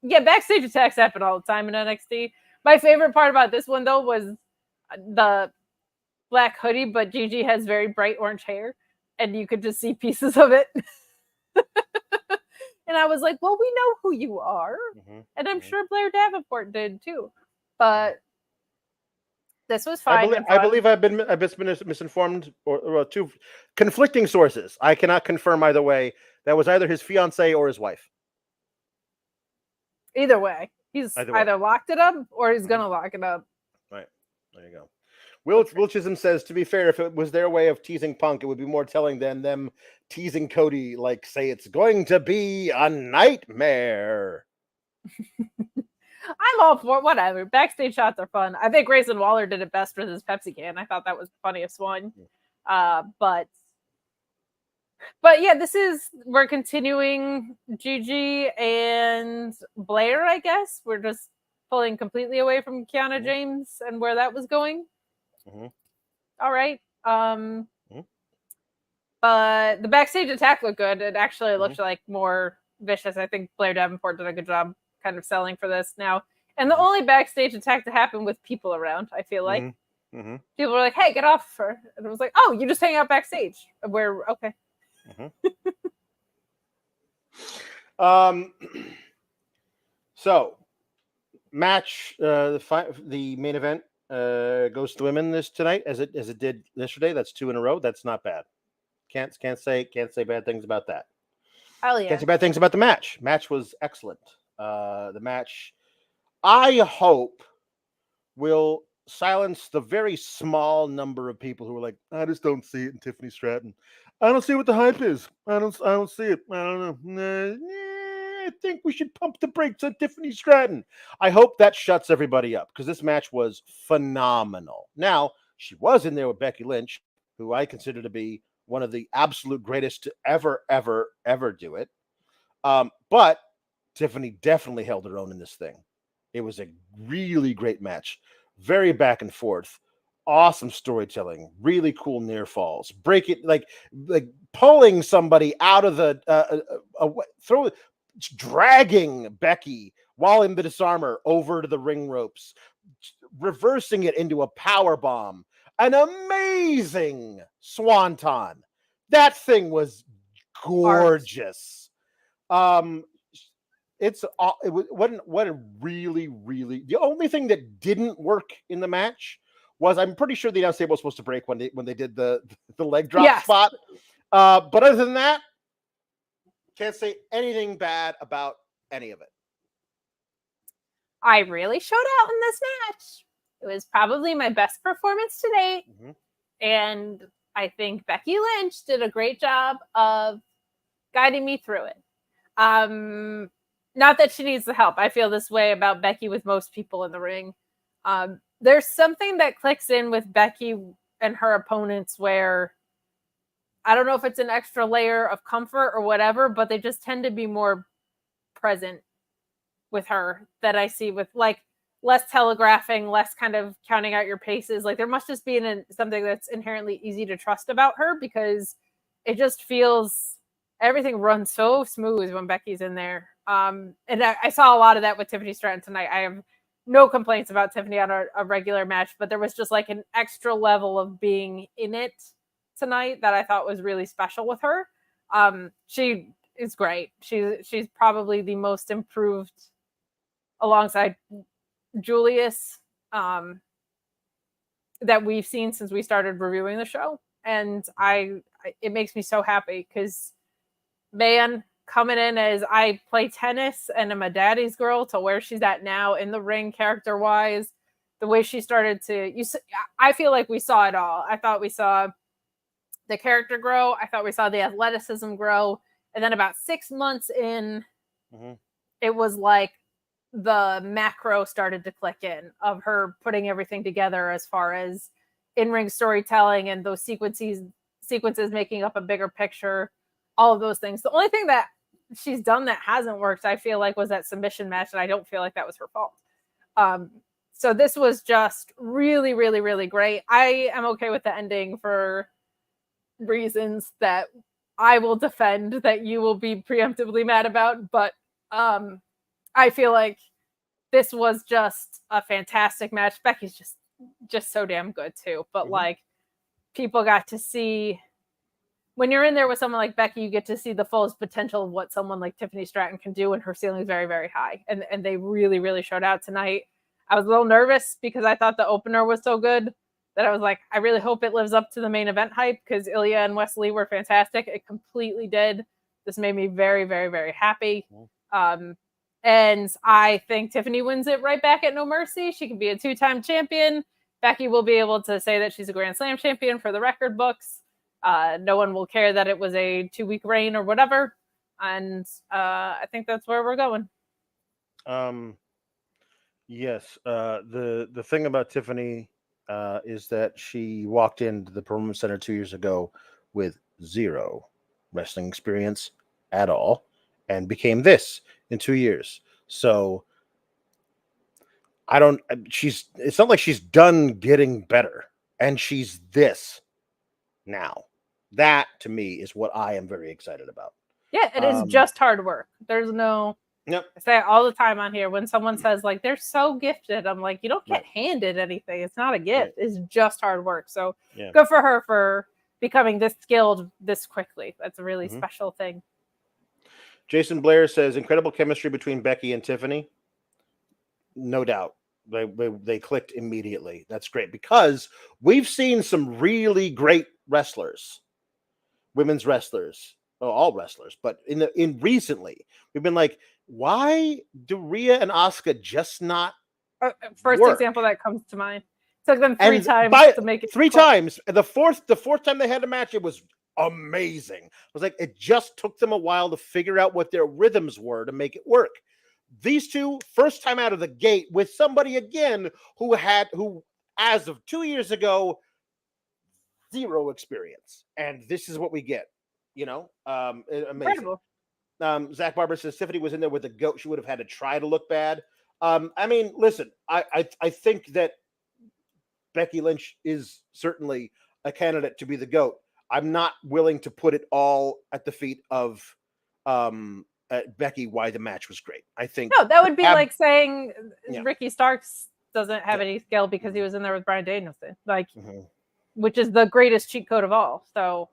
backstage attacks happen all the time in NXT. My favorite part about this one, though, was the black hoodie, but Gigi has very bright orange hair, and you could just see pieces of it. And I was like, well, we know who you are. And I'm sure Blair Davenport did too. But this was fine. I believe I've been misinformed or two conflicting sources. I cannot confirm either way. That was either his fiance or his wife. Either way. He's either locked it up or he's going to lock it up. Right. There you go. Will Chisholm says, to be fair, if it was their way of teasing Punk, it would be more telling than them teasing Cody, like, say it's going to be a nightmare. I'm all for whatever. Backstage shots are fun. I think Grayson Waller did it best with his Pepsi can. I thought that was the funniest one. But yeah, we're continuing Gigi and Blair, I guess. We're just pulling completely away from Kiana James and where that was going. All right. But the backstage attack looked good. It actually looked like more vicious. I think Blair Davenport did a good job kind of selling for this now. And the only backstage attack to happen with people around, I feel like. People were like, hey, get off her. And it was like, oh, you just hang out backstage. We're okay. So match the main event goes to women tonight as it did yesterday. That's 2 in a row. That's not bad. Can't say bad things about that. Hell yeah. Can't say bad things about the match. Match was excellent. The match, I hope, will silence the very small number of people who are like, I just don't see it in Tiffany Stratton. I don't see what the hype is. I don't see it. I don't know. I think we should pump the brakes on Tiffany Stratton. I hope that shuts everybody up because this match was phenomenal. Now, she was in there with Becky Lynch, who I consider to be one of the absolute greatest to ever do it. But Tiffany definitely held her own in this thing. It was a really great match. Very back and forth. Awesome storytelling. Really cool near falls. Break it like pulling somebody out of the dragging Becky while in the disarmer over to the ring ropes, reversing it into a power bomb. An amazing swanton. That thing was gorgeous. It wasn't really. The only thing that didn't work in the match was, I'm pretty sure the announce table was supposed to break when they did the leg drop spot. But other than that, can't say anything bad about any of it. I really showed out in this match. It was probably my best performance to date. And I think Becky Lynch did a great job of guiding me through it. Not that she needs the help. I feel this way about Becky with most people in the ring. There's something that clicks in with Becky and her opponents where I don't know if it's an extra layer of comfort or whatever, but they just tend to be more present with her that I see with like less telegraphing, less kind of counting out your paces. Like there must just be something that's inherently easy to trust about her because it just feels everything runs so smooth when Becky's in there. And I saw a lot of that with Tiffany Stratton tonight. I have no complaints about Tiffany on a regular match, but there was just like an extra level of being in it tonight that I thought was really special with her. She is great. She's probably the most improved alongside Julius that we've seen since we started reviewing the show. And it makes me so happy because, man, coming in as I play tennis and I'm a daddy's girl to where she's at now in the ring character wise, the way she started I feel like we saw it all. I thought we saw the character grow. I thought we saw the athleticism grow. And then about 6 months in, it was like the macro started to click in of her putting everything together as far as in-ring storytelling and those sequences making up a bigger picture, all of those things. The only thing that she's done that hasn't worked, I feel like, was that submission match, and I don't feel like that was her fault. So this was just really, really, really great. I am okay with the ending for reasons that I will defend that you will be preemptively mad about, but I feel like this was just a fantastic match. Becky's just so damn good too. But like people got to see when you're in there with someone like Becky, you get to see the fullest potential of what someone like Tiffany Stratton can do, and her ceiling is very, very high. And they really, really showed out tonight. I was a little nervous because I thought the opener was so good that I was like, I really hope it lives up to the main event hype because Ilja and Wesley were fantastic. It completely did. This made me very, very, very happy. And I think Tiffany wins it right back at No Mercy. She can be a 2-time champion. Becky will be able to say that she's a Grand Slam champion for the record books. No one will care that it was a 2-week reign or whatever. And I think that's where we're going. Yes. The thing about Tiffany is that she walked into the Performance Center 2 years ago with 0 wrestling experience at all, and became this in 2 years. So I don't. It's not like she's done getting better, and she's this now. That to me is what I am very excited about. Yeah, it is just hard work. There's no. Yep. I say it all the time on here when someone says like they're so gifted. I'm like, you don't get handed anything. It's not a gift. It's just hard work. So good for her for becoming this skilled this quickly. That's a really special thing. Jason Blair says incredible chemistry between Becky and Tiffany. No doubt. They clicked immediately. That's great because we've seen some really great wrestlers, women's wrestlers, all wrestlers, but in recently we've been like, why do Rhea and Asuka just not first work? Example that comes to mind? Took them 3 times to make it 3 times. The fourth time they had a match, it was amazing. It was like it just took them a while to figure out what their rhythms were to make it work. These two, first time out of the gate with somebody again who as of 2 years ago, 0 experience, and this is what we get. Amazing. Incredible. Zach Barber says Tiffany was in there with the goat. She would have had to try to look bad. I mean, listen, I think that Becky Lynch is certainly a candidate to be the GOAT. I'm not willing to put it all at the feet of Becky why the match was great. I think no, that would be like saying Ricky Starks doesn't have any skill because he was in there with Bryan Danielson, like which is the greatest cheat code of all. So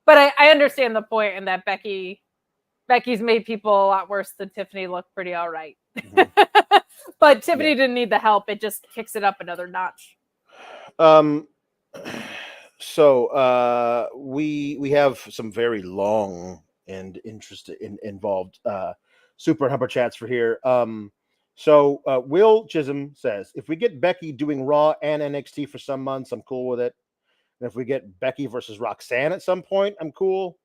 but I understand the point in that Becky's made people a lot worse than Tiffany look pretty all right. But Tiffany didn't need the help. It just kicks it up another notch. So we have some very long and involved super humper chats for here. So Will Chisholm says, if we get Becky doing Raw and NXT for some months, I'm cool with it. And if we get Becky versus Roxanne at some point, I'm cool.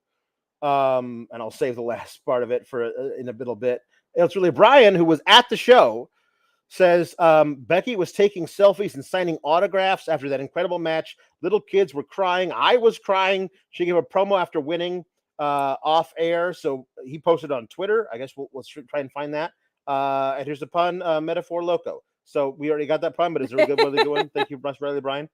And I'll save the last part of it for in a little bit. It's really Brian, who was at the show, says Becky was taking selfies and signing autographs after that incredible match. Little kids were crying. I was crying. She gave a promo after winning off air. So he posted on Twitter. I guess let's try and find that. And here's a pun, metaphor loco. So we already got that pun, but is there a good one they're doing? Thank you, Bradley Brian.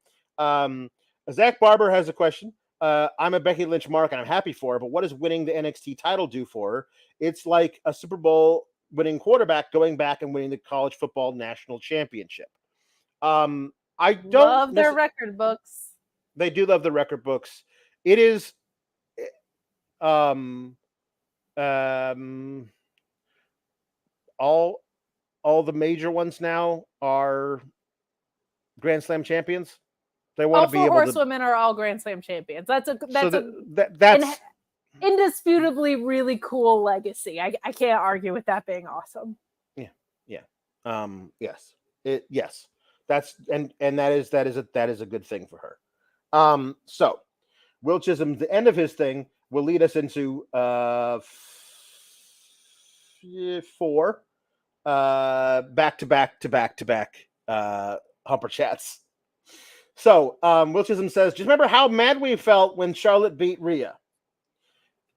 Zach Barber has a question. I'm a Becky Lynch mark, and I'm happy for her, but what does winning the NXT title do for her? It's like a Super Bowl winning quarterback going back and winning the college football national championship. I don't love their record books. They do love the record books. It is all the major ones now are Grand Slam champions. They want to be able horsewomen are all Grand Slam champions. That's indisputably really cool legacy. I can't argue with that being awesome. Yes. That's and that is a good thing for her. So Will Chisholm, the end of his thing will lead us into 4 back to back humper chats. So Will Chisholm says, just remember how mad we felt when Charlotte beat Rhea.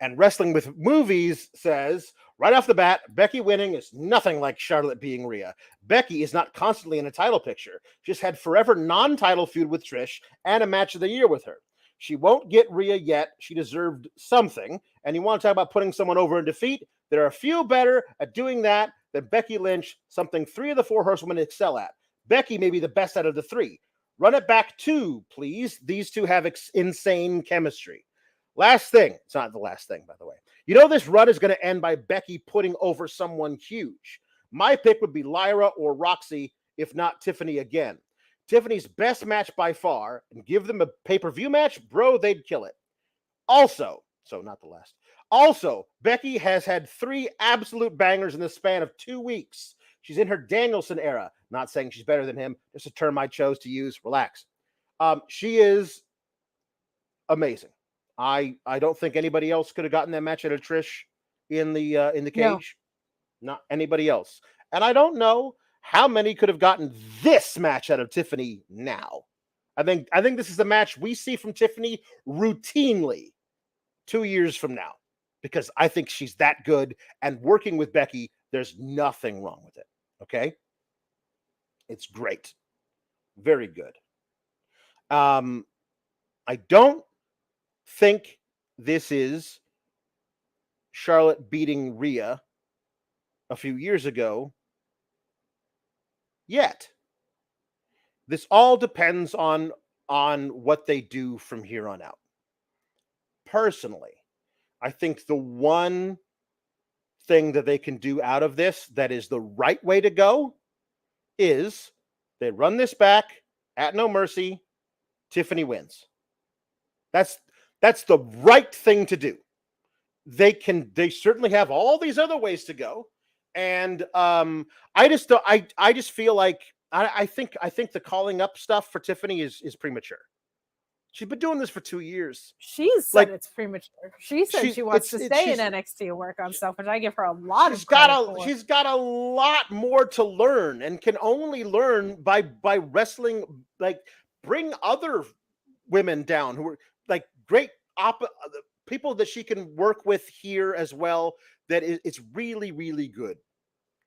And Wrestling with Movies says, right off the bat, Becky winning is nothing like Charlotte beating Rhea. Becky is not constantly in a title picture. Just had forever non-title feud with Trish and a match of the year with her. She won't get Rhea yet. She deserved something. And you want to talk about putting someone over in defeat? There are a few better at doing that than Becky Lynch, something 3 of the 4 horsewomen excel at. Becky may be the best out of the 3. Run it back 2, please. These 2 have insane chemistry. Last thing. It's not the last thing, by the way. You know this run is going to end by Becky putting over someone huge. My pick would be Lyra or Roxy, if not Tiffany again. Tiffany's best match by far, and give them a pay-per-view match, bro, they'd kill it. Also, so not the last. Also, Becky has had 3 absolute bangers in the span of 2 weeks. She's in her Danielson era. Not saying she's better than him. Just a term I chose to use. Relax. She is amazing. I don't think anybody else could have gotten that match out of Trish in the cage. No. Not anybody else. And I don't know how many could have gotten this match out of Tiffany now? I think this is the match we see from Tiffany routinely 2 years from now, because I think she's that good, and working with Becky, there's nothing wrong with it. Okay? It's great. Very good. I don't think this is Charlotte beating Rhea a few years ago yet. This all depends on what they do from here on out. Personally, I think the one thing that they can do out of this that is the right way to go is they run this back at No Mercy, Tiffany wins. That's the right thing to do. They certainly have all these other ways to go. And I just feel like I think the calling up stuff for Tiffany is premature. She's been doing this for 2 years. She said it's premature. She said she wants to stay in NXT and work on stuff, and I give her a lot of credit. She's got a lot more to learn, and can only learn by wrestling. Like, bring other women down who are like great people that she can work with here as well. That it's really, really good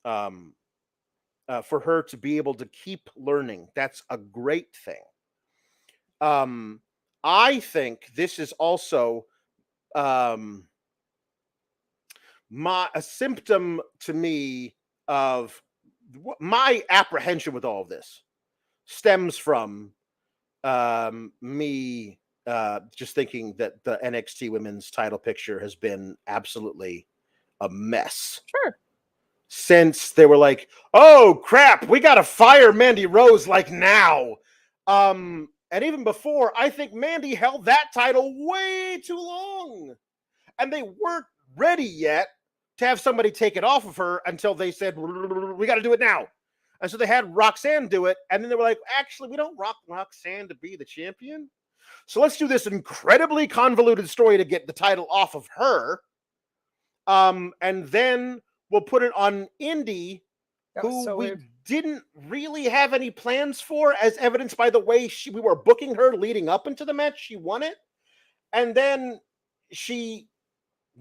for her to be able to keep learning. That's a great thing. I think this is also a symptom to me of my apprehension with all of this stems from me just thinking that the NXT women's title picture has been absolutely a mess. Sure. Since they were like, oh crap, we gotta fire Mandy Rose like now. And even before, I think Mandy held that title way too long. And they weren't ready yet to have somebody take it off of her until they said, we got to do it now. And so they had Roxanne do it. And then they were like, actually, we don't want Roxanne to be the champion. So let's do this incredibly convoluted story to get the title off of her. And then we'll put it on Indy, who we didn't really have any plans for, as evidenced by the way we were booking her leading up into the match. She won it, and then she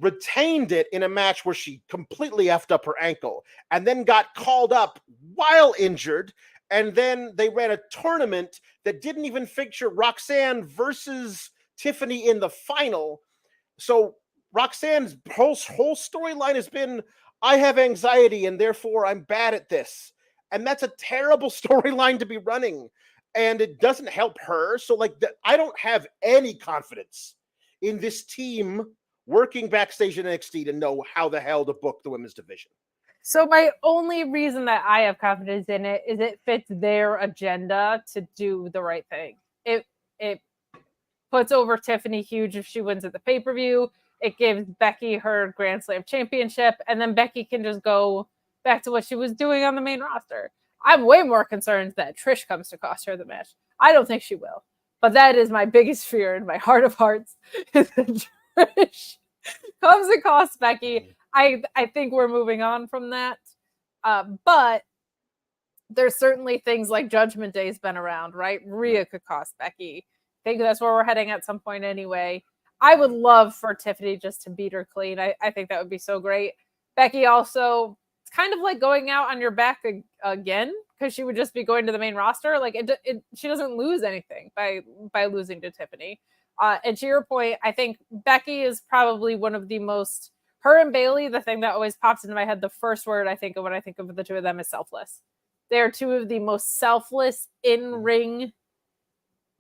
retained it in a match where she completely effed up her ankle, and then got called up while injured, and then they ran a tournament that didn't even feature Roxanne versus Tiffany in the final. So Roxanne's whole storyline has been, I have anxiety and therefore I'm bad at this. And that's a terrible storyline to be running, and it doesn't help her. So I don't have any confidence in this team working backstage in NXT to know how the hell to book the women's division. So my only reason that I have confidence in it is it fits their agenda to do the right thing. It puts over Tiffany huge if she wins at the pay-per-view. It gives Becky her Grand Slam championship, and then Becky can just go back to what she was doing on the main roster. I'm way more concerned that Trish comes to cost her the match. I don't think she will, but that is my biggest fear in my heart of hearts, is that Trish comes to cost Becky. I think we're moving on from that, but there's certainly things like Judgment Day's been around, right? Rhea could cost Becky. I think that's where we're heading at some point anyway. I would love for Tiffany just to beat her clean. I think that would be so great. Becky also, it's kind of like going out on your back again, because she would just be going to the main roster. Like she doesn't lose anything by losing to Tiffany. And to your point, I think Becky is probably one of the most, her and Bayley, the thing that always pops into my head, the first word I think of when I think of the two of them is selfless. They are two of the most selfless in-ring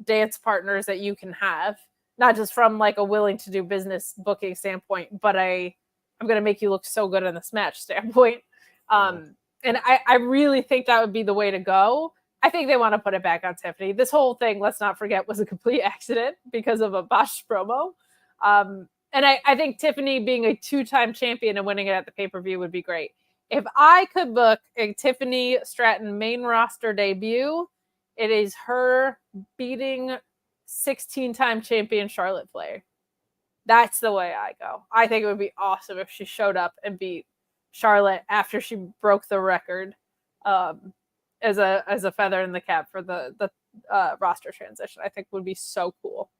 dance partners that you can have. Not just from like a willing to do business booking standpoint, but I'm going to make you look so good in this match standpoint. And I really think that would be the way to go. I think they want to put it back on Tiffany. This whole thing, let's not forget, was a complete accident because of a botched promo. And I think Tiffany being a 2-time champion and winning it at the pay-per-view would be great. If I could book a Tiffany Stratton main roster debut, it is her beating 16-time champion Charlotte Flair. That's the way I go. I think it would be awesome if she showed up and beat Charlotte after she broke the record. as a feather in the cap for the roster transition. I think would be so cool.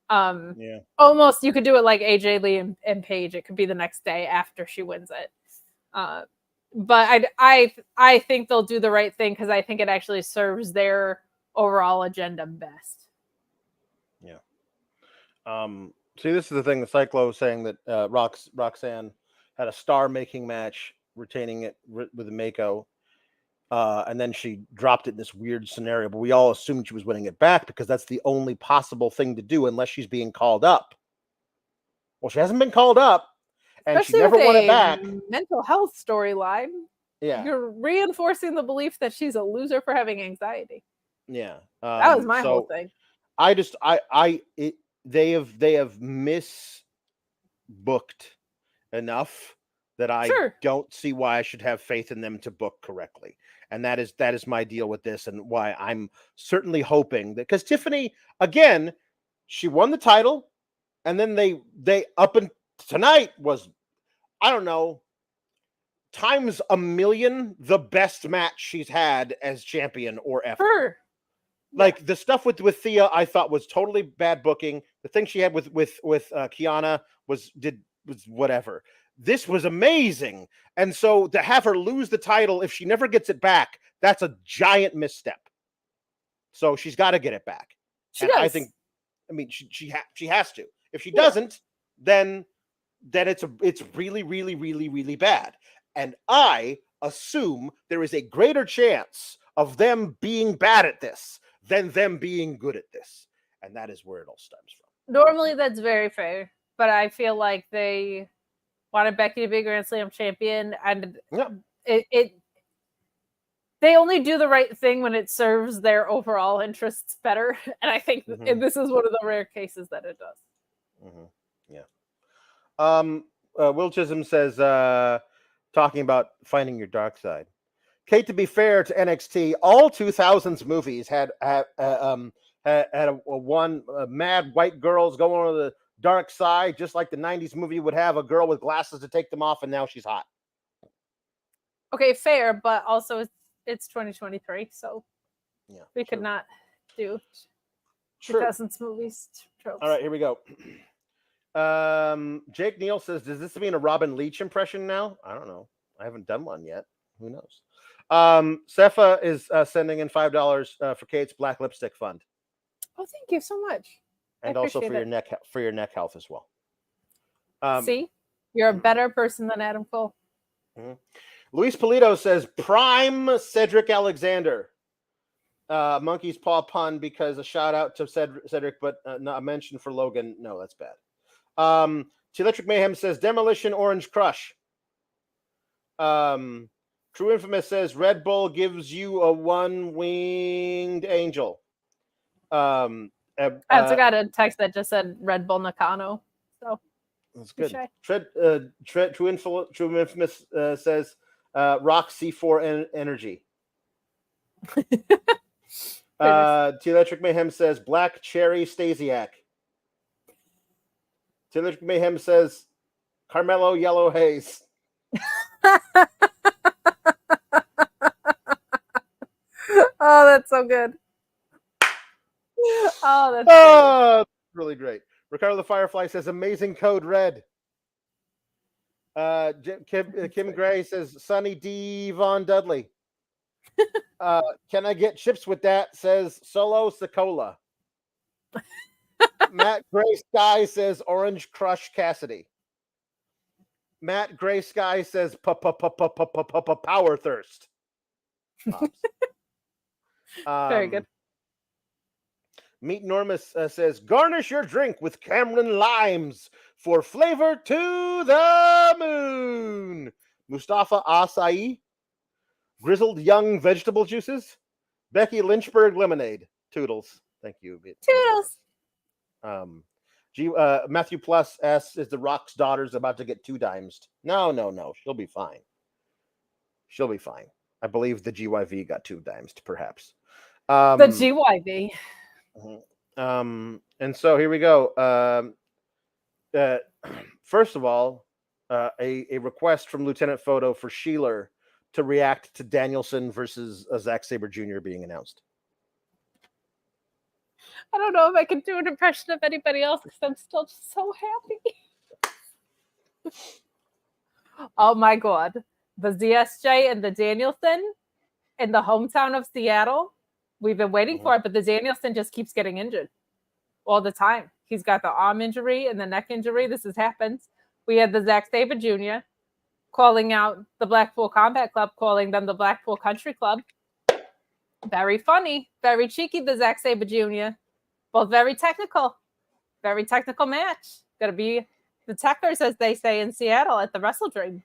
Almost you could do it like AJ Lee and Paige. It could be the next day after she wins it. But I think they'll do the right thing because I think it actually serves their overall agenda best. Yeah. See, this is the thing. The Cyclo saying that Roxanne had a star-making match, retaining it with the Mako, and then she dropped it in this weird scenario. But we all assumed she was winning it back because that's the only possible thing to do unless she's being called up. Well, she hasn't been called up, and especially she never with won it back. Mental health storyline. Yeah, you're reinforcing the belief that she's a loser for having anxiety. Yeah, that was my whole thing. They have misbooked enough that I don't see why I should have faith in them to book correctly. And that is my deal with this, and why I'm certainly hoping that, because Tiffany, again, she won the title, and then they up and tonight was, I don't know, times a million the best match she's had as champion or ever. Sure. Like the stuff with Thea, I thought was totally bad booking. The thing she had with Kiana was whatever. This was amazing, and so to have her lose the title if she never gets it back, that's a giant misstep. So she's got to get it back. I think, I mean, she has to. If she doesn't, then it's really, really, really, really bad. And I assume there is a greater chance of them being bad at this than them being good at this. And that is where it all stems from. Normally that's very fair, but I feel like they wanted Becky to be Grand Slam champion, and they only do the right thing when it serves their overall interests better. And I think this is one of the rare cases that it does. Yeah. Will Chisholm says, talking about finding your dark side. Kate, to be fair to NXT, all 2000s movies had one mad white girls going on the dark side, just like the 90s movie would have a girl with glasses to take them off, and now she's hot. Okay, fair, but also it's 2023, so we could not do 2000s movies tropes. All right, here we go. Jake Neal says, does this mean a Robin Leach impression now? I don't know. I haven't done one yet. Who knows? Sefa is sending in $5 for Kate's Black Lipstick Fund. Oh, thank you so much. And also for your neck health as well. See, you're a better person than Adam Cole. Luis Polito says prime Cedric Alexander. Monkey's paw pun because a shout out to Cedric, but not a mention for Logan. No, that's bad. Electric Mayhem says Demolition Orange Crush. True Infamous says Red Bull gives you a one-winged angel. I also got a text that just said Red Bull Nakano. So that's good. True Infamous says Rock C4 Energy. Electric Mayhem says Black Cherry Stasiak. Electric Mayhem says Carmelo Yellow Haze. Oh, that's so good. Oh, that's really great. Ricardo the Firefly says amazing code red. Kim Gray says Sonny D. Von Dudley. Can I get chips with that? Says Solo Sokola. Matt Gray Sky says Orange Crush Cassidy. Matt Gray Sky says Power Thirst. Very good. Meet Normus says garnish your drink with Cameron limes for flavor to the moon. Mustafa Acai, grizzled young vegetable juices. Becky Lynchburg lemonade. Toodles. Thank you. Toodles. Matthew Plus asks, is the Rock's daughter's about to get 2 dimes? No. She'll be fine. I believe the GYV got 2 dimes, perhaps. The GYV. And so here we go. First of all, a request from Lieutenant Photo for Sheeler to react to Danielson versus Zack Sabre Jr. being announced? I don't know if I can do an impression of anybody else because I'm still just so happy. Oh my God. The ZSJ and the Danielson in the hometown of Seattle. We've been waiting for it, but the Danielson just keeps getting injured all the time. He's got the arm injury and the neck injury. This has happened. We had the Zack Sabre Jr. calling out the Blackpool Combat Club, calling them the Blackpool Country Club. Very funny, very cheeky, the Zack Sabre Jr. Both very technical match. Gonna be the techers, as they say in Seattle at the Wrestle Dream.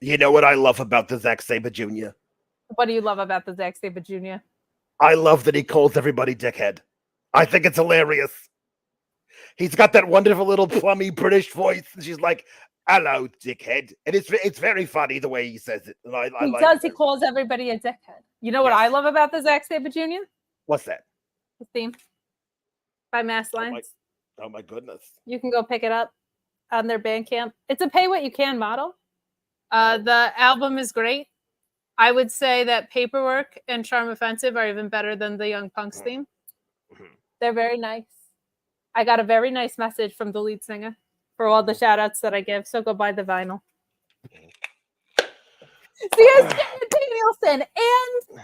You know what I love about the Zack Sabre Jr.? What do you love about the Zack Sabre Jr.? I love that he calls everybody dickhead. I think it's hilarious. He's got that wonderful little plummy British voice. And she's like, hello, dickhead. And it's very funny the way he says it. And I like he calls everybody a dickhead. You know what I love about the Zack Sabre Jr.? What's that? The theme by Mass Lines. Oh my goodness. You can go pick it up on their Bandcamp. It's a pay what you can model. The album is great. I would say that Paperwork and Charm Offensive are even better than the Young Punks theme. They're very nice. I got a very nice message from the lead singer for all the shout outs that I give. So go buy the vinyl. ZSJ and Danielson and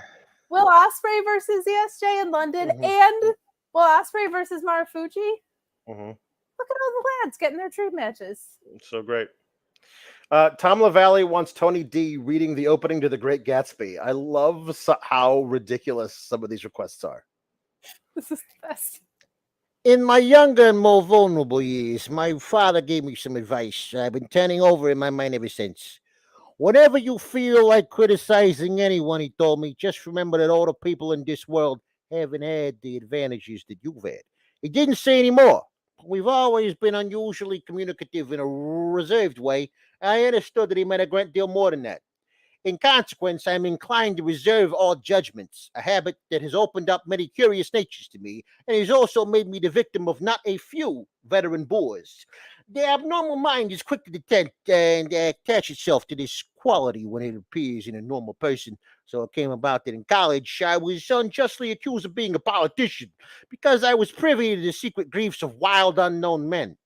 Will Ospreay versus ZSJ in London and Will Ospreay versus Marufuji. Look at all the lads getting their dream matches. So great. Tom LaValle wants Tony D reading the opening to The Great Gatsby. I love how ridiculous some of these requests are. This is the best. In my younger and more vulnerable years, my father gave me some advice I've been turning over in my mind ever since. Whenever you feel like criticizing anyone, he told me, just remember that all the people in this world haven't had the advantages that you've had. He didn't say any more. We've always been unusually communicative in a reserved way. I understood that he meant a great deal more than that. In consequence, I'm inclined to reserve all judgments, a habit that has opened up many curious natures to me, and has also made me the victim of not a few veteran bores. The abnormal mind is quick to detect and attach itself to this quality when it appears in a normal person. So it came about that in college, I was unjustly accused of being a politician because I was privy to the secret griefs of wild, unknown men.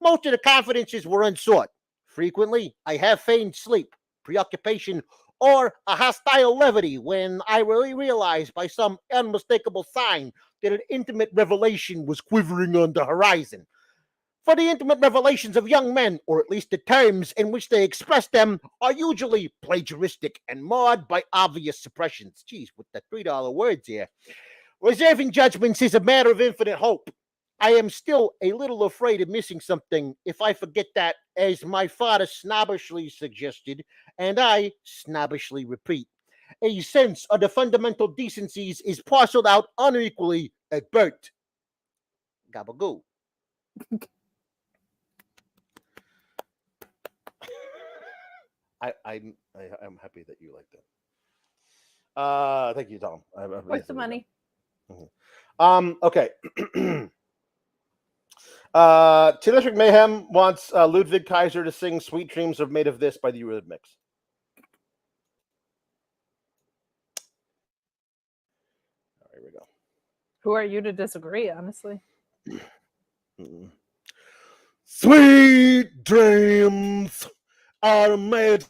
Most of the confidences were unsought. Frequently, I have feigned sleep, preoccupation, or a hostile levity when I really realized by some unmistakable sign that an intimate revelation was quivering on the horizon. For the intimate revelations of young men, or at least the terms in which they express them, are usually plagiaristic and marred by obvious suppressions. Geez, with the $3 words here. Reserving judgments is a matter of infinite hope. I am still a little afraid of missing something if I forget that, as my father snobbishly suggested, and I snobbishly repeat, a sense of the fundamental decencies is parceled out unequally at birth. Gabagoo. I'm happy that you like that. Thank you, Tom. Where's the money? Okay. Electric Mayhem wants Ludwig Kaiser to sing "Sweet Dreams Are Made of This" by the Eurythmics. All right, here we go. Who are you to disagree, honestly? Sweet dreams are made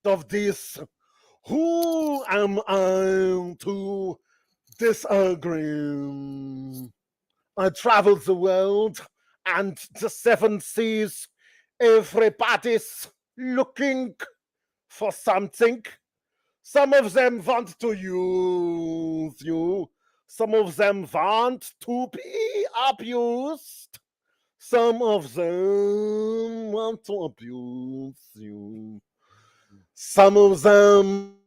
of this. Who am I to disagree? I travel the world and the seven seas. Everybody's looking for something. Some of them want to use you. Some of them want to be abused. Some of them want to abuse you. Some of them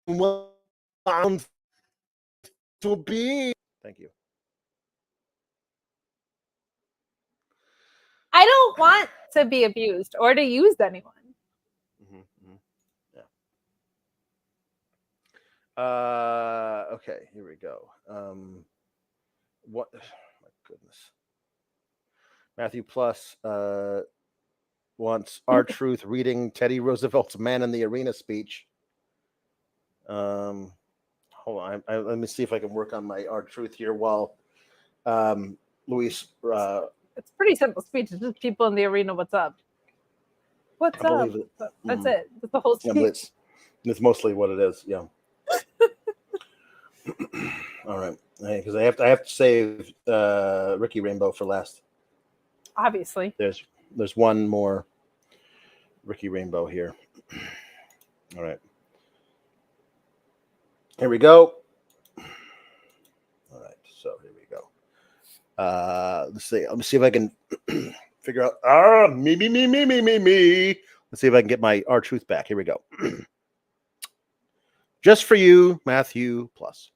want to be. Thank you. I don't want to be abused or to use anyone. Yeah. Okay, here we go. What? Oh, my goodness. Matthew Plus. wants R-Truth reading Teddy Roosevelt's "Man in the Arena" speech. Hold on, let me see if I can work on my R-Truth here while Luis. It's pretty simple speech. It's just people in the arena. What's up? What's up? That's it. That's the whole speech. It's mostly what it is. Yeah. All right, because I have to save Ricky Rainbow for last. Obviously, there's one more Ricky Rainbow here. All right, here we go. All right, so here we go. Let's see. Let me see if I can figure out. Me. Let's see if I can get my R-Truth back. Here we go. Just for you, Matthew Plus.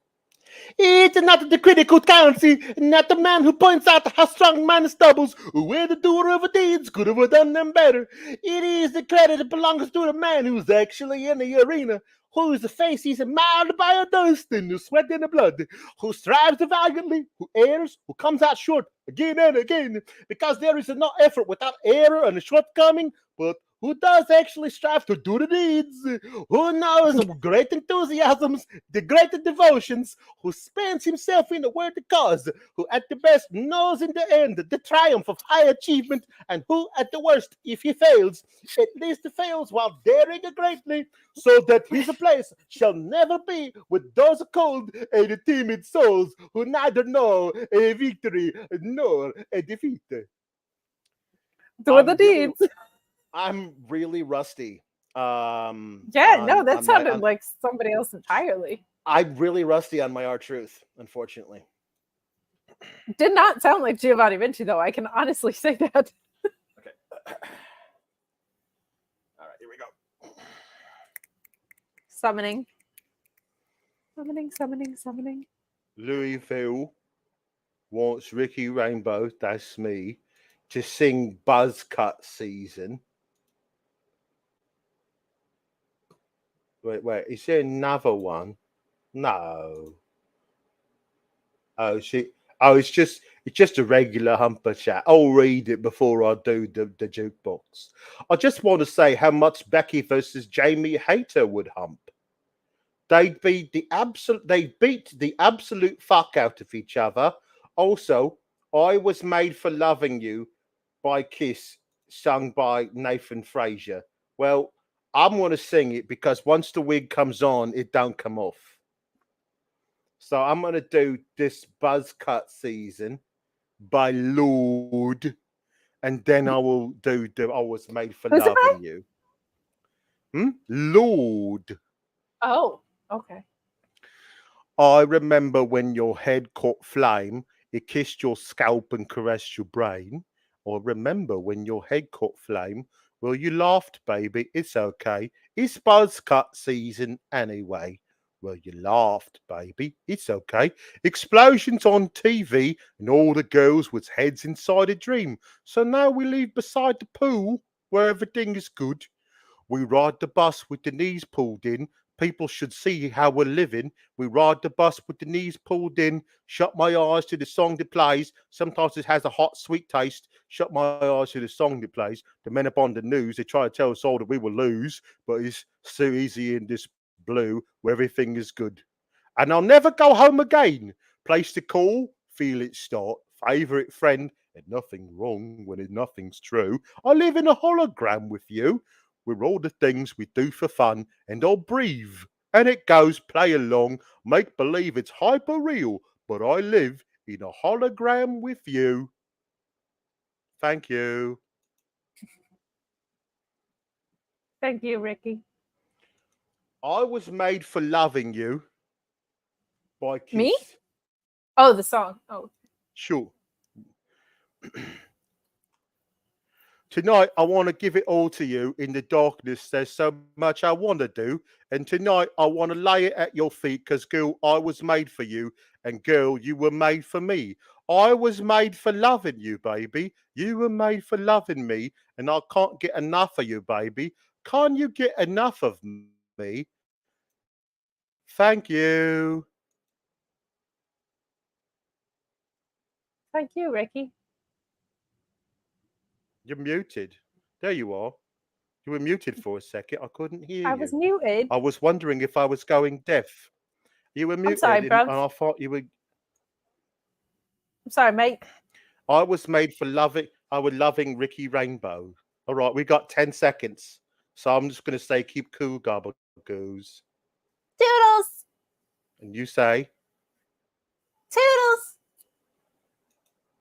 It's not the critic who counts, not the man who points out how strong man stumbles, where the doer of deeds could have done them better. It is the credit that belongs to the man who's actually in the arena, whose face is marred by a dust and the sweat and the blood, who strives valiantly, who errs, who comes out short again and again, because there is no effort without error and a shortcoming, but who does actually strive to do the deeds, who knows the great enthusiasms, the great devotions, who spends himself in the worthy cause, who at the best knows in the end the triumph of high achievement, and who at the worst, if he fails, at least fails while daring greatly, so that his place shall never be with those cold and timid souls who neither know a victory nor a defeat. Do the deeds. I'm really rusty. That sounded like somebody else entirely. I'm really rusty on my R-Truth, unfortunately. Did not sound like Giovanni Vinci, though. I can honestly say that. Okay. All right, here we go. Summoning. Louisville wants Ricky Rainbow, that's me, to sing Buzzcut Season. Wait, is there another one? No. It's just a regular humper chat. I'll read it before I do the jukebox. I just want to say how much Becky versus Jamie Hayter would hump. They beat the absolute fuck out of each other. Also, I Was Made for Loving You by Kiss, sung by Nathan Frazer. Well, I'm going to sing it because once the wig comes on, it don't come off. So I'm going to do this Buzzcut Season by Lord, and then I will do I Was Made for Loving You. Lord. Oh, okay. I remember when your head caught flame, it kissed your scalp and caressed your brain. Or remember when your head caught flame, well, you laughed, baby. It's okay. It's Buzzcut Season anyway. Well, you laughed, baby. It's okay. Explosions on TV and all the girls with heads inside a dream. So now we leave beside the pool where everything is good. We ride the bus with the knees pulled in. People should see how we're living. We ride the bus with the knees pulled in. Shut my eyes to the song that plays. Sometimes it has a hot, sweet taste. Shut my eyes to the song that plays. The men up on the news, they try to tell us all that we will lose. But it's so easy in this blue where everything is good. And I'll never go home again. Place to call, feel it start. Favourite friend, and nothing wrong when nothing's true. I live in a hologram with you. We're all the things we do for fun, and I'll breathe. And it goes, play along, make believe it's hyper real, but I live in a hologram with you. Thank you. Thank you, Ricky. I Was Made for Loving You by Kiss. Me? Oh, the song. Oh. Sure. Tonight, I want to give it all to you. In the darkness, there's so much I want to do. And tonight, I want to lay it at your feet because, girl, I was made for you. And, girl, you were made for me. I was made for loving you, baby. You were made for loving me. And I can't get enough of you, baby. Can't you get enough of me? Thank you. Thank you, Ricky. You're muted. There you are. You were muted for a second. I couldn't hear you. I was muted. I was wondering if I was going deaf. You were muted, sorry, bruv. and I thought you were. I'm sorry, mate. I was made for loving. I was loving Ricky Rainbow. All right, we got 10 seconds, so I'm just going to say, keep cool, Gobble Goose. Toodles. And you say, Toodles.